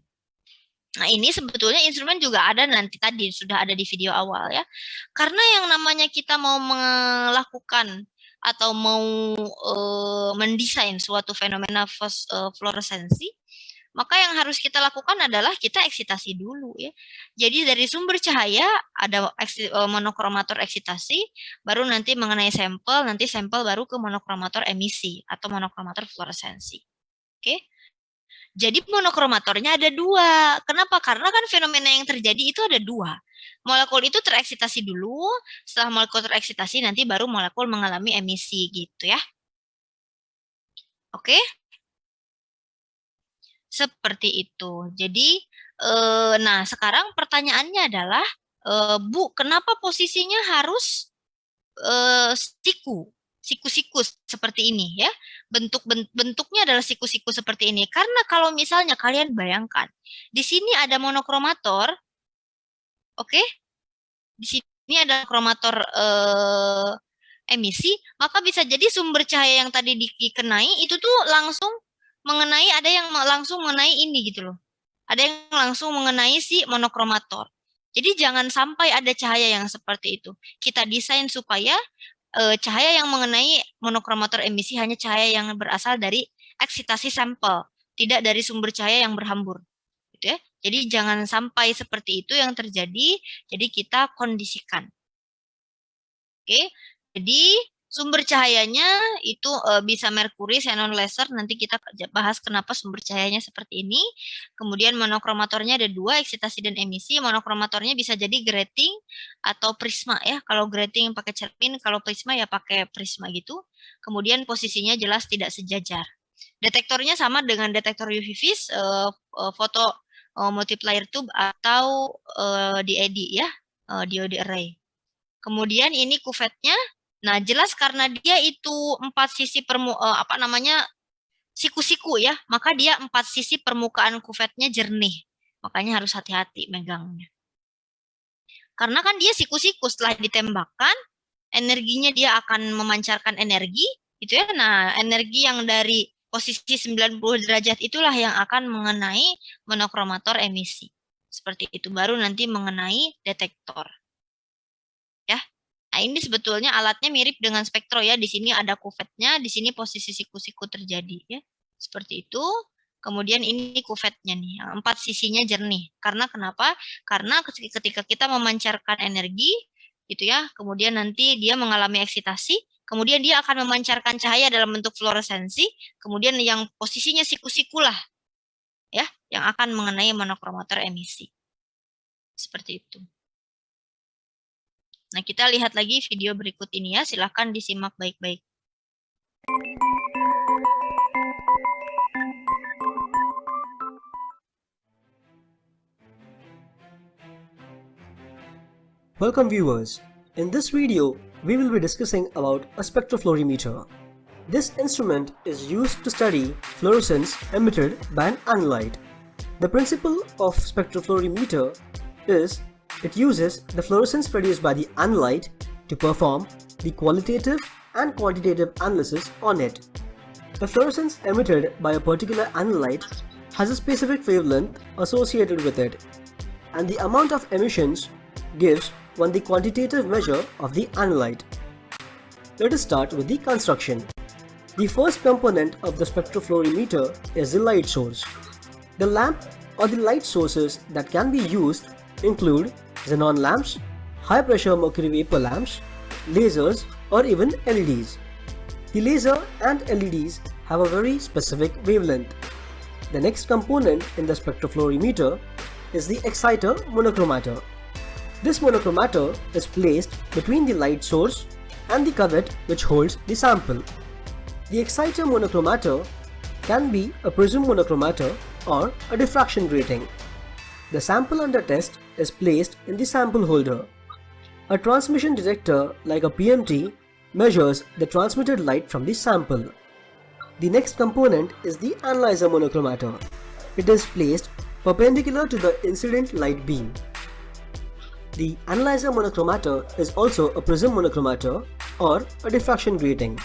Nah, ini sebetulnya instrumen juga ada nanti tadi, sudah ada di video awal ya. Karena yang namanya kita mau melakukan atau mau mendesain suatu fenomena fluoresensi, maka yang harus kita lakukan adalah kita eksitasi dulu ya. Jadi dari sumber cahaya ada monokromator eksitasi, baru nanti mengenai sampel, nanti sampel baru ke monokromator emisi atau monokromator fluoresensi. Oke. Jadi monokromatornya ada dua. Kenapa? Karena kan fenomena yang terjadi itu ada dua. Molekul itu tereksitasi dulu, setelah molekul tereksitasi nanti baru molekul mengalami emisi gitu ya. Oke? Seperti itu. Jadi, nah sekarang pertanyaannya adalah, Bu, kenapa posisinya harus siku-siku seperti ini ya? Bentuknya adalah siku-siku seperti ini. Karena kalau misalnya kalian bayangkan, di sini ada monokromator, oke? Di sini ada kromator emisi, maka bisa jadi sumber cahaya yang tadi dikenai itu tuh langsung mengenai, ada yang langsung mengenai ini gitu loh. Ada yang langsung mengenai si monokromator. Jadi jangan sampai ada cahaya yang seperti itu. Kita desain supaya cahaya yang mengenai monokromator emisi hanya cahaya yang berasal dari eksitasi sampel, tidak dari sumber cahaya yang berhambur. Gitu ya. Jadi jangan sampai seperti itu yang terjadi, jadi kita kondisikan. Oke, jadi sumber cahayanya itu bisa merkuri, xenon, laser. Nanti kita bahas kenapa sumber cahayanya seperti ini. Kemudian monokromatornya ada dua, eksitasi dan emisi. Monokromatornya bisa jadi grating atau prisma ya. Kalau grating pakai cermin, kalau prisma ya pakai prisma gitu. Kemudian posisinya jelas tidak sejajar. Detektornya sama dengan detektor UV vis, foto multiplier tube atau DAD ya, diode array. Kemudian ini kuvetnya. Nah, jelas karena dia itu 4 sisi siku-siku ya, maka dia 4 sisi permukaan kuvetnya jernih. Makanya harus hati-hati megangnya. Karena kan dia siku-siku, setelah ditembakkan, energinya dia akan memancarkan energi, gitu ya. Nah, energi yang dari posisi 90 derajat itulah yang akan mengenai monokromator emisi. Seperti itu, baru nanti mengenai detektor. Ya. Nah, ini sebetulnya alatnya mirip dengan spektro ya. Di sini ada kuvetnya, di sini posisi siku-siku terjadi ya. Seperti itu. Kemudian ini kuvetnya nih, 4 sisinya jernih. Karena kenapa? Karena ketika kita memancarkan energi gitu ya, kemudian nanti dia mengalami eksitasi, kemudian dia akan memancarkan cahaya dalam bentuk fluoresensi, kemudian yang posisinya siku-siku lah ya, yang akan mengenai monokromator emisi. Seperti itu. Nah, kita lihat lagi video berikut ini ya, silahkan disimak baik-baik. Welcome viewers. In this video, we will be discussing about a spectrofluorimeter. This instrument is used to study fluorescence emitted by an analyte. The principle of spectrofluorimeter is it uses the fluorescence produced by the analyte to perform the qualitative and quantitative analysis on it. The fluorescence emitted by a particular analyte has a specific wavelength associated with it, and the amount of emissions gives one the quantitative measure of the analyte. Let us start with the construction. The first component of the spectrofluorimeter is the light source. The lamp or the light sources that can be used include xenon lamps, high pressure mercury vapor lamps, lasers, or even LEDs. The laser and LEDs have a very specific wavelength. The next component in the spectrofluorimeter is the exciter monochromator. This monochromator is placed between the light source and the cuvette which holds the sample. The exciter monochromator can be a prism monochromator or a diffraction grating. The sample under test is placed in the sample holder. A transmission detector like a PMT measures the transmitted light from the sample. The next component is the analyzer monochromator. It is placed perpendicular to the incident light beam. The analyzer monochromator is also a prism monochromator or a diffraction grating.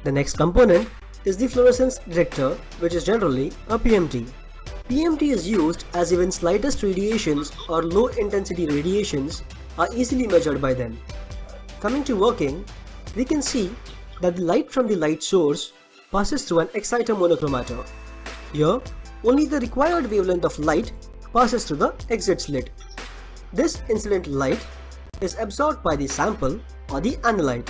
The next component is the fluorescence detector, which is generally a PMT. PMT is used as even slightest radiations or low intensity radiations are easily measured by them. Coming to working, we can see that the light from the light source passes through an exciter monochromator. Here, only the required wavelength of light passes through the exit slit. This incident light is absorbed by the sample or the analyte.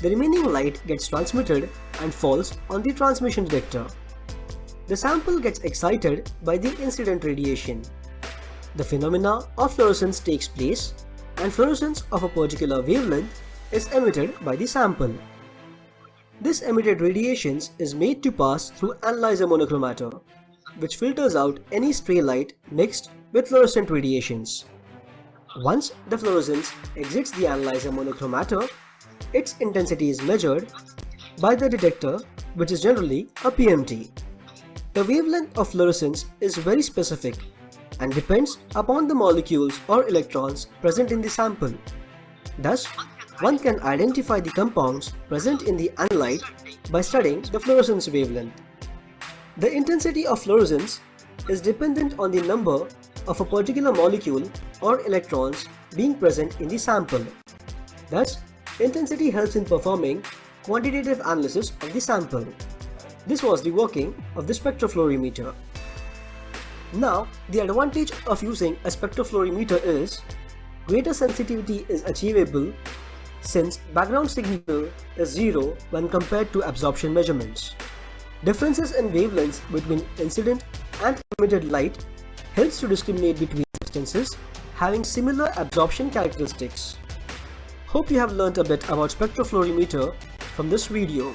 The remaining light gets transmitted and falls on the transmission detector. The sample gets excited by the incident radiation. The phenomena of fluorescence takes place and fluorescence of a particular wavelength is emitted by the sample. This emitted radiations is made to pass through analyzer monochromator, which filters out any stray light mixed with fluorescent radiations. Once the fluorescence exits the analyzer monochromator, its intensity is measured by the detector, which is generally a PMT. The wavelength of fluorescence is very specific and depends upon the molecules or electrons present in the sample. Thus, one can identify the compounds present in the analyte by studying the fluorescence wavelength. The intensity of fluorescence is dependent on the number of a particular molecule or electrons being present in the sample. Thus, intensity helps in performing quantitative analysis of the sample. This was the working of the spectrofluorimeter. Now, the advantage of using a spectrofluorimeter is greater sensitivity is achievable since background signal is zero when compared to absorption measurements. Differences in wavelengths between incident and emitted light helps to discriminate between substances having similar absorption characteristics. Hope you have learnt a bit about spectrofluorimeter from this video.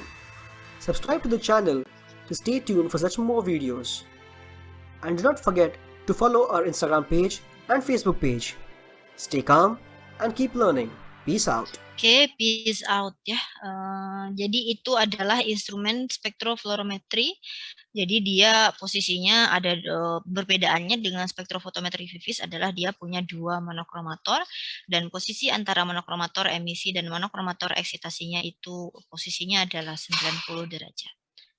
Subscribe to the channel to stay tuned for such more videos. And do not forget to follow our Instagram page and Facebook page. Stay calm and keep learning. Peace out. Oke, peace out ya. Jadi itu adalah instrumen spektrofluorometri. Jadi dia posisinya ada perbedaannya dengan spektrofotometri vivis adalah dia punya 2 monokromator dan posisi antara monokromator emisi dan monokromator eksitasinya itu posisinya adalah 90 derajat.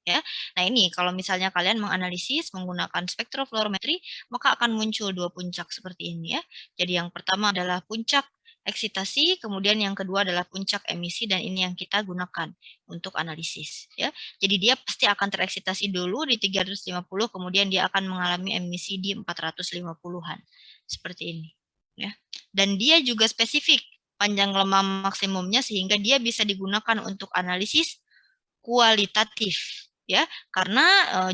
ya. Nah, ini kalau misalnya kalian menganalisis menggunakan spektrofluorometri, maka akan muncul dua puncak seperti ini ya. Jadi yang pertama adalah puncak eksitasi, kemudian yang kedua adalah puncak emisi, dan ini yang kita gunakan untuk analisis ya. Jadi dia pasti akan tereksitasi dulu di 350, kemudian dia akan mengalami emisi di 450-an. Seperti ini ya. Dan dia juga spesifik panjang gelombang maksimumnya sehingga dia bisa digunakan untuk analisis kualitatif ya, karena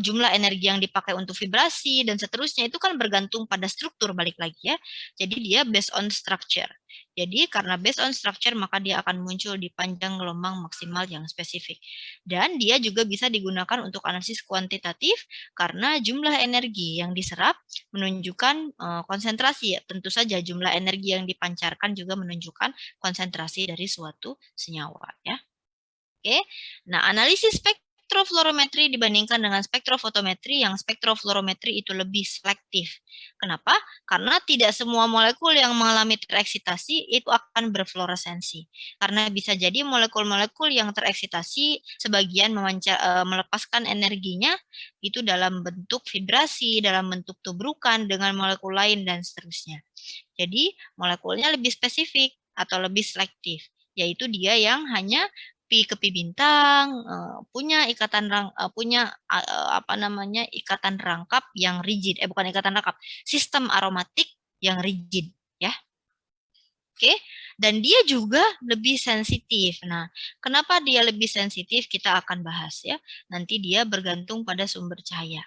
jumlah energi yang dipakai untuk vibrasi dan seterusnya itu kan bergantung pada struktur balik lagi ya. Jadi dia based on structure. Jadi karena based on structure maka dia akan muncul di panjang gelombang maksimal yang spesifik. Dan dia juga bisa digunakan untuk analisis kuantitatif karena jumlah energi yang diserap menunjukkan konsentrasi ya. Tentu saja jumlah energi yang dipancarkan juga menunjukkan konsentrasi dari suatu senyawa ya. Oke, nah analisis spektrofluorometri dibandingkan dengan spektrofotometri, yang spektrofluorometri itu lebih selektif. Kenapa? Karena tidak semua molekul yang mengalami tereksitasi itu akan berfluoresensi. Karena bisa jadi molekul-molekul yang tereksitasi sebagian melepaskan energinya itu dalam bentuk vibrasi, dalam bentuk tubrukan dengan molekul lain dan seterusnya. Jadi molekulnya lebih spesifik atau lebih selektif, yaitu dia yang hanya pi ke pi bintang, punya ikatan ikatan rangkap yang rigid, bukan ikatan rangkap, sistem aromatik yang rigid ya. Oke, dan dia juga lebih sensitif. Nah, kenapa dia lebih sensitif kita akan bahas ya. Nanti dia bergantung pada sumber cahaya.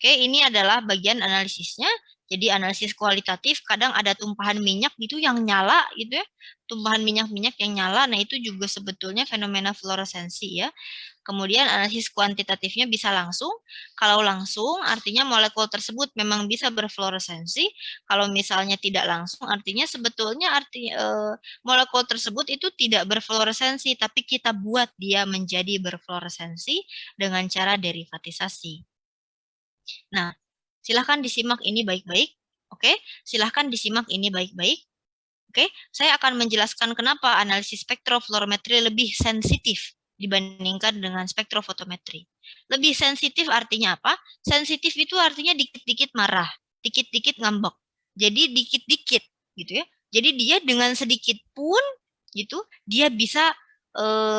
Oke, ini adalah bagian analisisnya. Jadi analisis kualitatif kadang ada tumpahan minyak gitu yang nyala gitu ya. Tumpahan minyak-minyak yang nyala, nah itu juga sebetulnya fenomena fluoresensi ya. Kemudian analisis kuantitatifnya bisa langsung. Kalau langsung artinya molekul tersebut memang bisa berfluoresensi. Kalau misalnya tidak langsung artinya sebetulnya molekul tersebut itu tidak berfluoresensi, tapi kita buat dia menjadi berfluoresensi dengan cara derivatisasi. Nah, silahkan disimak ini baik-baik. Oke, silahkan disimak ini baik-baik. Oke, saya akan menjelaskan kenapa analisis spektrofluorometri lebih sensitif dibandingkan dengan spektrofotometri. Lebih sensitif artinya apa? Sensitif itu artinya dikit-dikit marah, dikit-dikit ngambek. Jadi dikit-dikit gitu ya. Jadi dia dengan sedikit pun gitu, dia bisa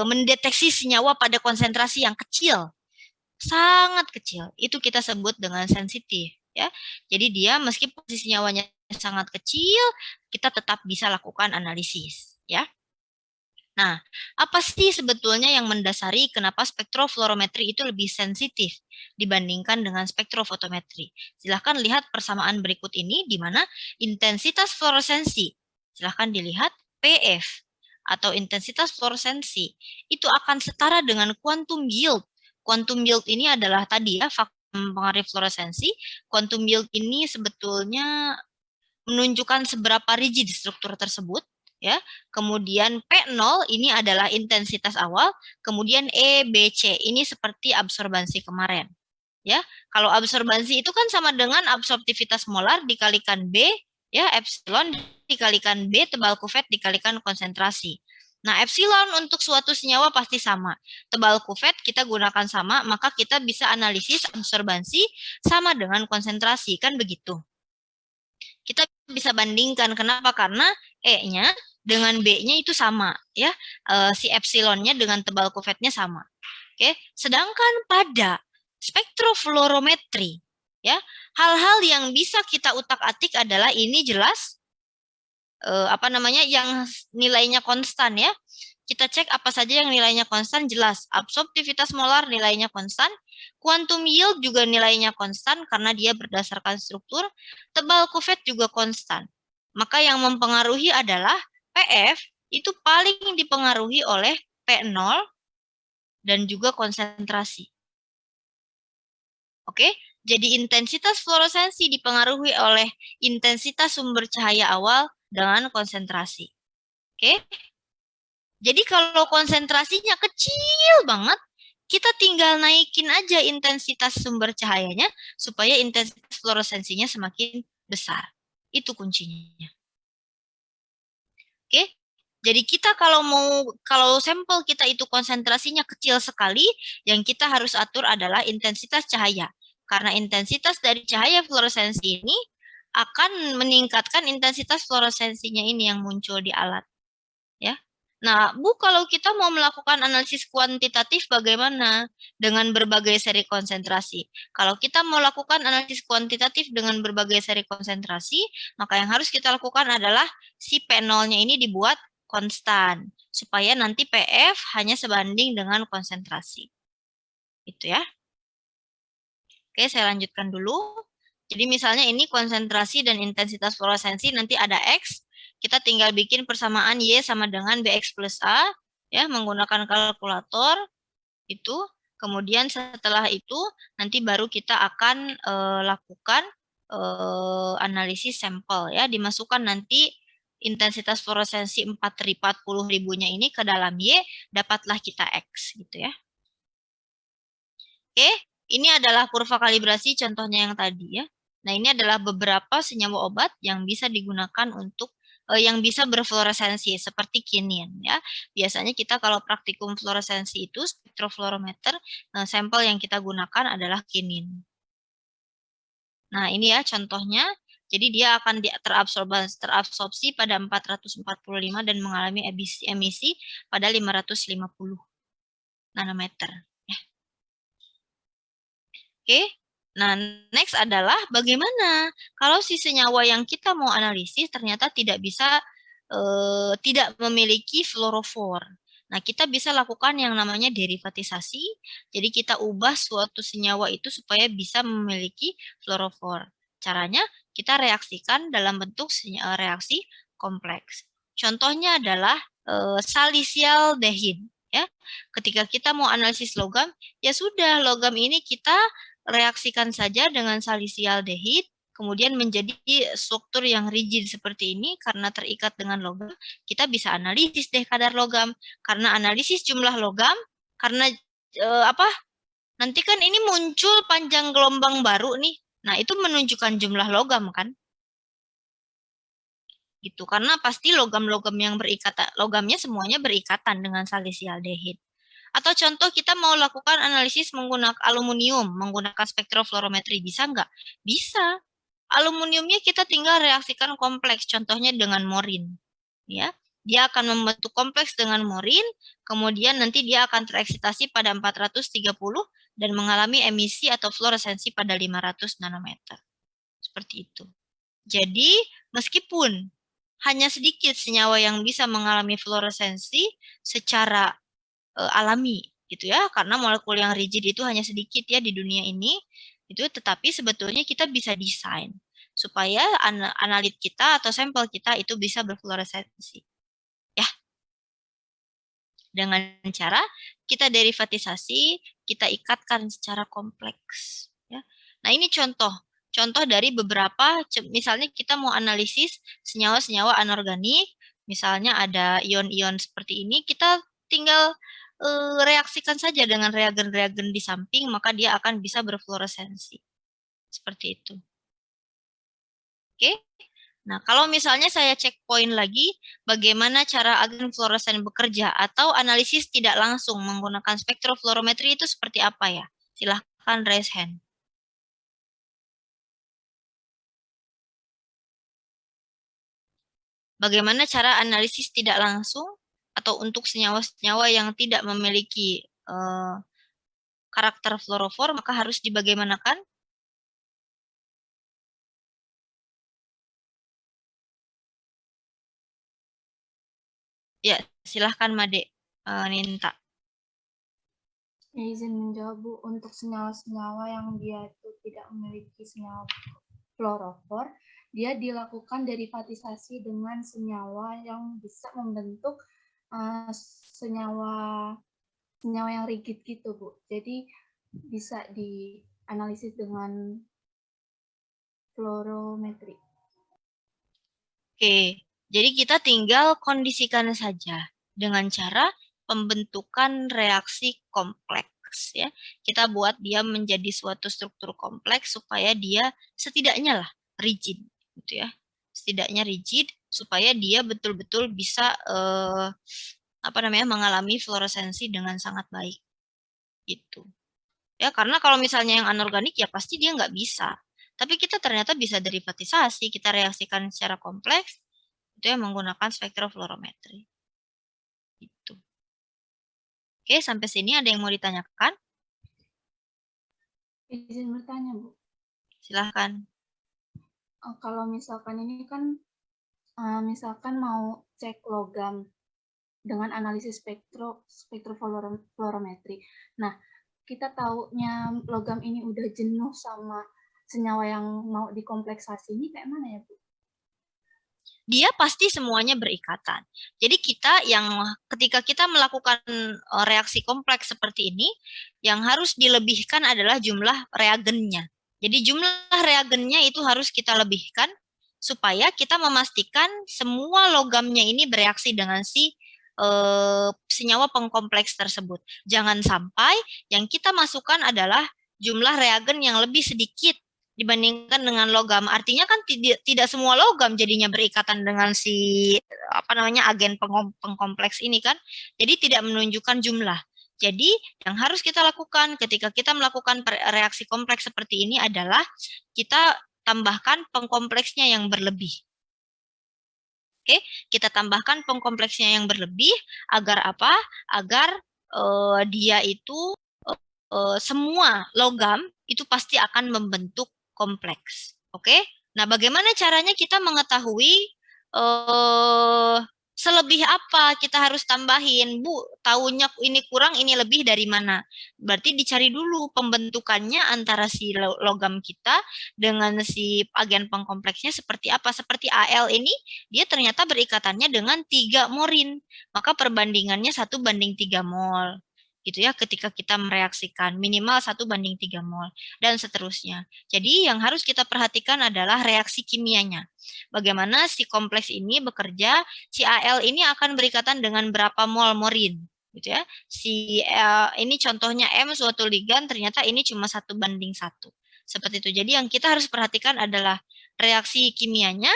mendeteksi senyawa pada konsentrasi yang kecil. Sangat kecil, itu kita sebut dengan sensitif ya. Jadi dia meskipun posisi nyawanya sangat kecil, kita tetap bisa lakukan analisis ya. Nah, apa sih sebetulnya yang mendasari kenapa spektrofluorometri itu lebih sensitif dibandingkan dengan spektrofotometri? Silahkan lihat persamaan berikut ini di mana intensitas fluoresensi, silahkan dilihat PF atau intensitas fluoresensi itu akan setara dengan quantum yield. Quantum yield ini adalah tadi ya faktor mempengaruhi fluoresensi. Quantum yield ini sebetulnya menunjukkan seberapa rigid struktur tersebut ya. Kemudian P0 ini adalah intensitas awal, kemudian E, B, C ini seperti absorbansi kemarin. Ya, kalau absorbansi itu kan sama dengan absorptivitas molar dikalikan B ya, epsilon dikalikan B tebal kuvvet dikalikan konsentrasi. Nah, epsilon untuk suatu senyawa pasti sama. Tebal kuvvet kita gunakan sama, maka kita bisa analisis absorbansi sama dengan konsentrasi, kan begitu. Kita bisa bandingkan, kenapa? Karena E-nya dengan B-nya itu sama, ya. Si epsilonnya dengan tebal kuvvetnya sama. Oke, sedangkan pada spektrofluorometri, ya, hal-hal yang bisa kita utak-atik adalah ini jelas yang nilainya konstan ya. Kita cek apa saja yang nilainya konstan, jelas. Absorptivitas molar nilainya konstan, quantum yield juga nilainya konstan karena dia berdasarkan struktur, tebal kuvvet juga konstan. Maka yang mempengaruhi adalah PF itu paling dipengaruhi oleh P0 dan juga konsentrasi. Oke, jadi intensitas fluoresensi dipengaruhi oleh intensitas sumber cahaya awal dengan konsentrasi. Oke. Jadi kalau konsentrasinya kecil banget, kita tinggal naikin aja intensitas sumber cahayanya supaya intensitas fluoresensinya semakin besar. Itu kuncinya. Oke. Jadi kita kalau sampel kita itu konsentrasinya kecil sekali, yang kita harus atur adalah intensitas cahaya. Karena intensitas dari cahaya fluoresensi ini akan meningkatkan intensitas fluoresensinya ini yang muncul di alat. Ya. Nah, Bu, kalau kita mau melakukan analisis kuantitatif bagaimana dengan berbagai seri konsentrasi? Kalau kita mau lakukan analisis kuantitatif dengan berbagai seri konsentrasi, maka yang harus kita lakukan adalah si P0-nya ini dibuat konstan, supaya nanti PF hanya sebanding dengan konsentrasi. Itu ya. Oke, saya lanjutkan dulu. Jadi misalnya ini konsentrasi dan intensitas fluoresensi, nanti ada X, kita tinggal bikin persamaan Y sama dengan BX plus A, ya, menggunakan kalkulator, itu. Kemudian setelah itu, nanti baru kita akan lakukan analisis sampel, ya, dimasukkan nanti intensitas fluoresensi 40.000-nya ini ke dalam Y, dapatlah kita X, gitu ya. Oke, ini adalah kurva kalibrasi contohnya yang tadi ya. Nah, ini adalah beberapa senyawa obat yang bisa digunakan untuk yang bisa berfluoresensi seperti kinin ya. Biasanya kita kalau praktikum fluoresensi itu spektrofluorometer, sampel yang kita gunakan adalah kinin. Nah, ini ya contohnya. Jadi dia akan terabsorpsi pada 445 dan mengalami emisi pada 550 nanometer. Ya. Oke, nah next adalah bagaimana kalau si senyawa yang kita mau analisis ternyata tidak memiliki fluorofor. Nah, kita bisa lakukan yang namanya derivatisasi. Jadi kita ubah suatu senyawa itu supaya bisa memiliki fluorofor. Caranya kita reaksikan dalam bentuk reaksi kompleks. Contohnya adalah salisialdehid. Ya, ketika kita mau analisis logam, ya sudah logam ini kita reaksikan saja dengan salisialdehid, kemudian menjadi struktur yang rigid seperti ini karena terikat dengan logam, kita bisa analisis deh kadar logam. Karena analisis jumlah logam, karena nanti kan ini muncul panjang gelombang baru nih. Nah, itu menunjukkan jumlah logam kan? Gitu, karena pasti logam-logam yang berikatan, logamnya semuanya berikatan dengan salisialdehid. Atau contoh kita mau lakukan analisis menggunakan aluminium, menggunakan spektrofluorometri, bisa nggak? Bisa. Aluminiumnya kita tinggal reaksikan kompleks, contohnya dengan morin. Ya, dia akan membentuk kompleks dengan morin, kemudian nanti dia akan tereksitasi pada 430 dan mengalami emisi atau fluoresensi pada 500 nanometer. Seperti itu. Jadi, meskipun hanya sedikit senyawa yang bisa mengalami fluoresensi secara alami gitu ya, karena molekul yang rigid itu hanya sedikit ya di dunia ini, itu tetapi sebetulnya kita bisa desain supaya analit kita atau sampel kita itu bisa berfluoresensi. Ya. Dengan cara kita derivatisasi, kita ikatkan secara kompleks ya. Nah, ini contoh dari beberapa, misalnya kita mau analisis senyawa-senyawa anorganik, misalnya ada ion-ion seperti ini, kita tinggal reaksikan saja dengan reagen-reagen di samping, maka dia akan bisa berfluoresensi. Seperti itu. Oke. Nah, kalau misalnya saya cek poin lagi, bagaimana cara agen fluoresen bekerja atau analisis tidak langsung menggunakan spektrofluorometri itu seperti apa ya? Silahkan raise hand. Bagaimana cara analisis tidak langsung atau untuk senyawa-senyawa yang tidak memiliki karakter fluorofor, maka harus dibagaimanakan? Ya, silahkan Made, Ninta. Ya, izin menjawab Bu, untuk senyawa-senyawa yang dia itu tidak memiliki senyawa fluorofor, dia dilakukan derivatisasi dengan senyawa yang bisa membentuk senyawa yang rigid gitu Bu. Jadi bisa dianalisis dengan fluorometri. Oke, jadi kita tinggal kondisikan saja dengan cara pembentukan reaksi kompleks ya. Kita buat dia menjadi suatu struktur kompleks supaya dia setidaknya lah rigid gitu ya. Setidaknya rigid supaya dia betul-betul bisa mengalami fluoresensi dengan sangat baik gitu. Ya, karena kalau misalnya yang anorganik ya pasti dia nggak bisa. Tapi kita ternyata bisa derivatisasi, kita reaksikan secara kompleks, itu ya menggunakan spektrofluorometri. Gitu. Oke, sampai sini ada yang mau ditanyakan? Izin bertanya, Bu. Silahkan. Kalau misalkan ini kan, misalkan mau cek logam dengan analisis spektrofluorometri. Nah, kita taunya logam ini udah jenuh sama senyawa yang mau dikompleksasi ini kayak mana ya, Bu? Dia pasti semuanya berikatan. Jadi kita ketika kita melakukan reaksi kompleks seperti ini, yang harus dilebihkan adalah jumlah reagennya. Jadi jumlah reagennya itu harus kita lebihkan supaya kita memastikan semua logamnya ini bereaksi dengan senyawa pengkompleks tersebut. Jangan sampai yang kita masukkan adalah jumlah reagen yang lebih sedikit dibandingkan dengan logam. Artinya kan tidak semua logam jadinya berikatan dengan agen pengkompleks ini kan. Jadi tidak menunjukkan jumlah. Jadi yang harus kita lakukan ketika kita melakukan reaksi kompleks seperti ini adalah kita tambahkan pengkompleksnya yang berlebih. Oke, kita tambahkan pengkompleksnya yang berlebih agar apa? Agar dia itu semua logam itu pasti akan membentuk kompleks. Oke? Nah, bagaimana caranya kita mengetahui selebih apa kita harus tambahin? Bu, tahunya ini kurang, ini lebih dari mana? Berarti dicari dulu pembentukannya antara si logam kita dengan si agen pengkompleksnya seperti apa. Seperti Al ini, dia ternyata berikatannya dengan 3 morin. Maka perbandingannya 1:3 mol. Gitu ya, ketika kita mereaksikan minimal 1:3 mol dan seterusnya. Jadi yang harus kita perhatikan adalah reaksi kimianya. Bagaimana si kompleks ini bekerja, si Al ini akan berikatan dengan berapa mol morin, gitu ya. Ini contohnya M suatu ligan, ternyata ini cuma 1:1. Seperti itu. Jadi yang kita harus perhatikan adalah reaksi kimianya,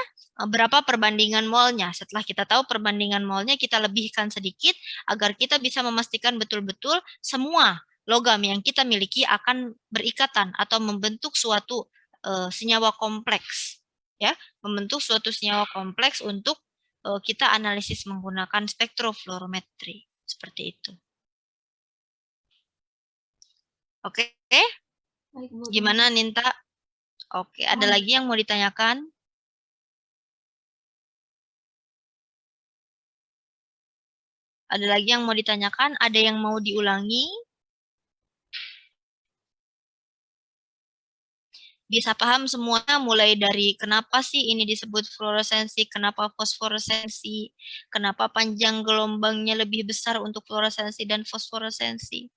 berapa perbandingan molnya. Setelah kita tahu perbandingan molnya, kita lebihkan sedikit agar kita bisa memastikan betul-betul semua logam yang kita miliki akan berikatan atau membentuk suatu senyawa kompleks. Ya, membentuk suatu senyawa kompleks untuk kita analisis menggunakan spektrofluorometri. Seperti itu. Oke? Gimana, Ninta? Oke, ada lagi yang mau ditanyakan? Ada lagi yang mau ditanyakan? Ada yang mau diulangi? Bisa paham semuanya mulai dari kenapa sih ini disebut fluoresensi, kenapa fosforesensi, kenapa panjang gelombangnya lebih besar untuk fluoresensi dan fosforesensi,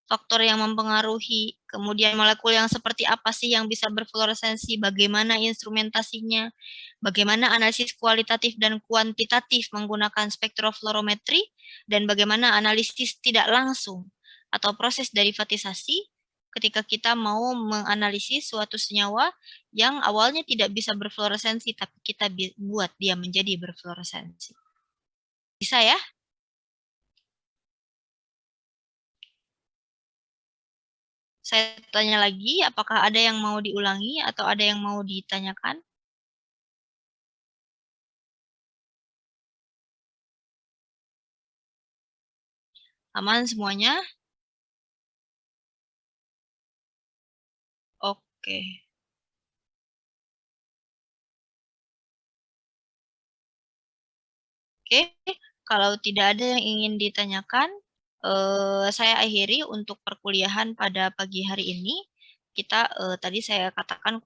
faktor yang mempengaruhi, kemudian molekul yang seperti apa sih yang bisa berfluoresensi, bagaimana instrumentasinya, bagaimana analisis kualitatif dan kuantitatif menggunakan spektrofluorometri, dan bagaimana analisis tidak langsung atau proses derivatisasi ketika kita mau menganalisis suatu senyawa yang awalnya tidak bisa berfluoresensi, tapi kita buat dia menjadi berfluoresensi. Bisa ya? Saya tanya lagi, apakah ada yang mau diulangi atau ada yang mau ditanyakan? Aman semuanya? Oke. Oke, kalau tidak ada yang ingin ditanyakan, saya akhiri untuk perkuliahan pada pagi hari ini. Tadi saya katakan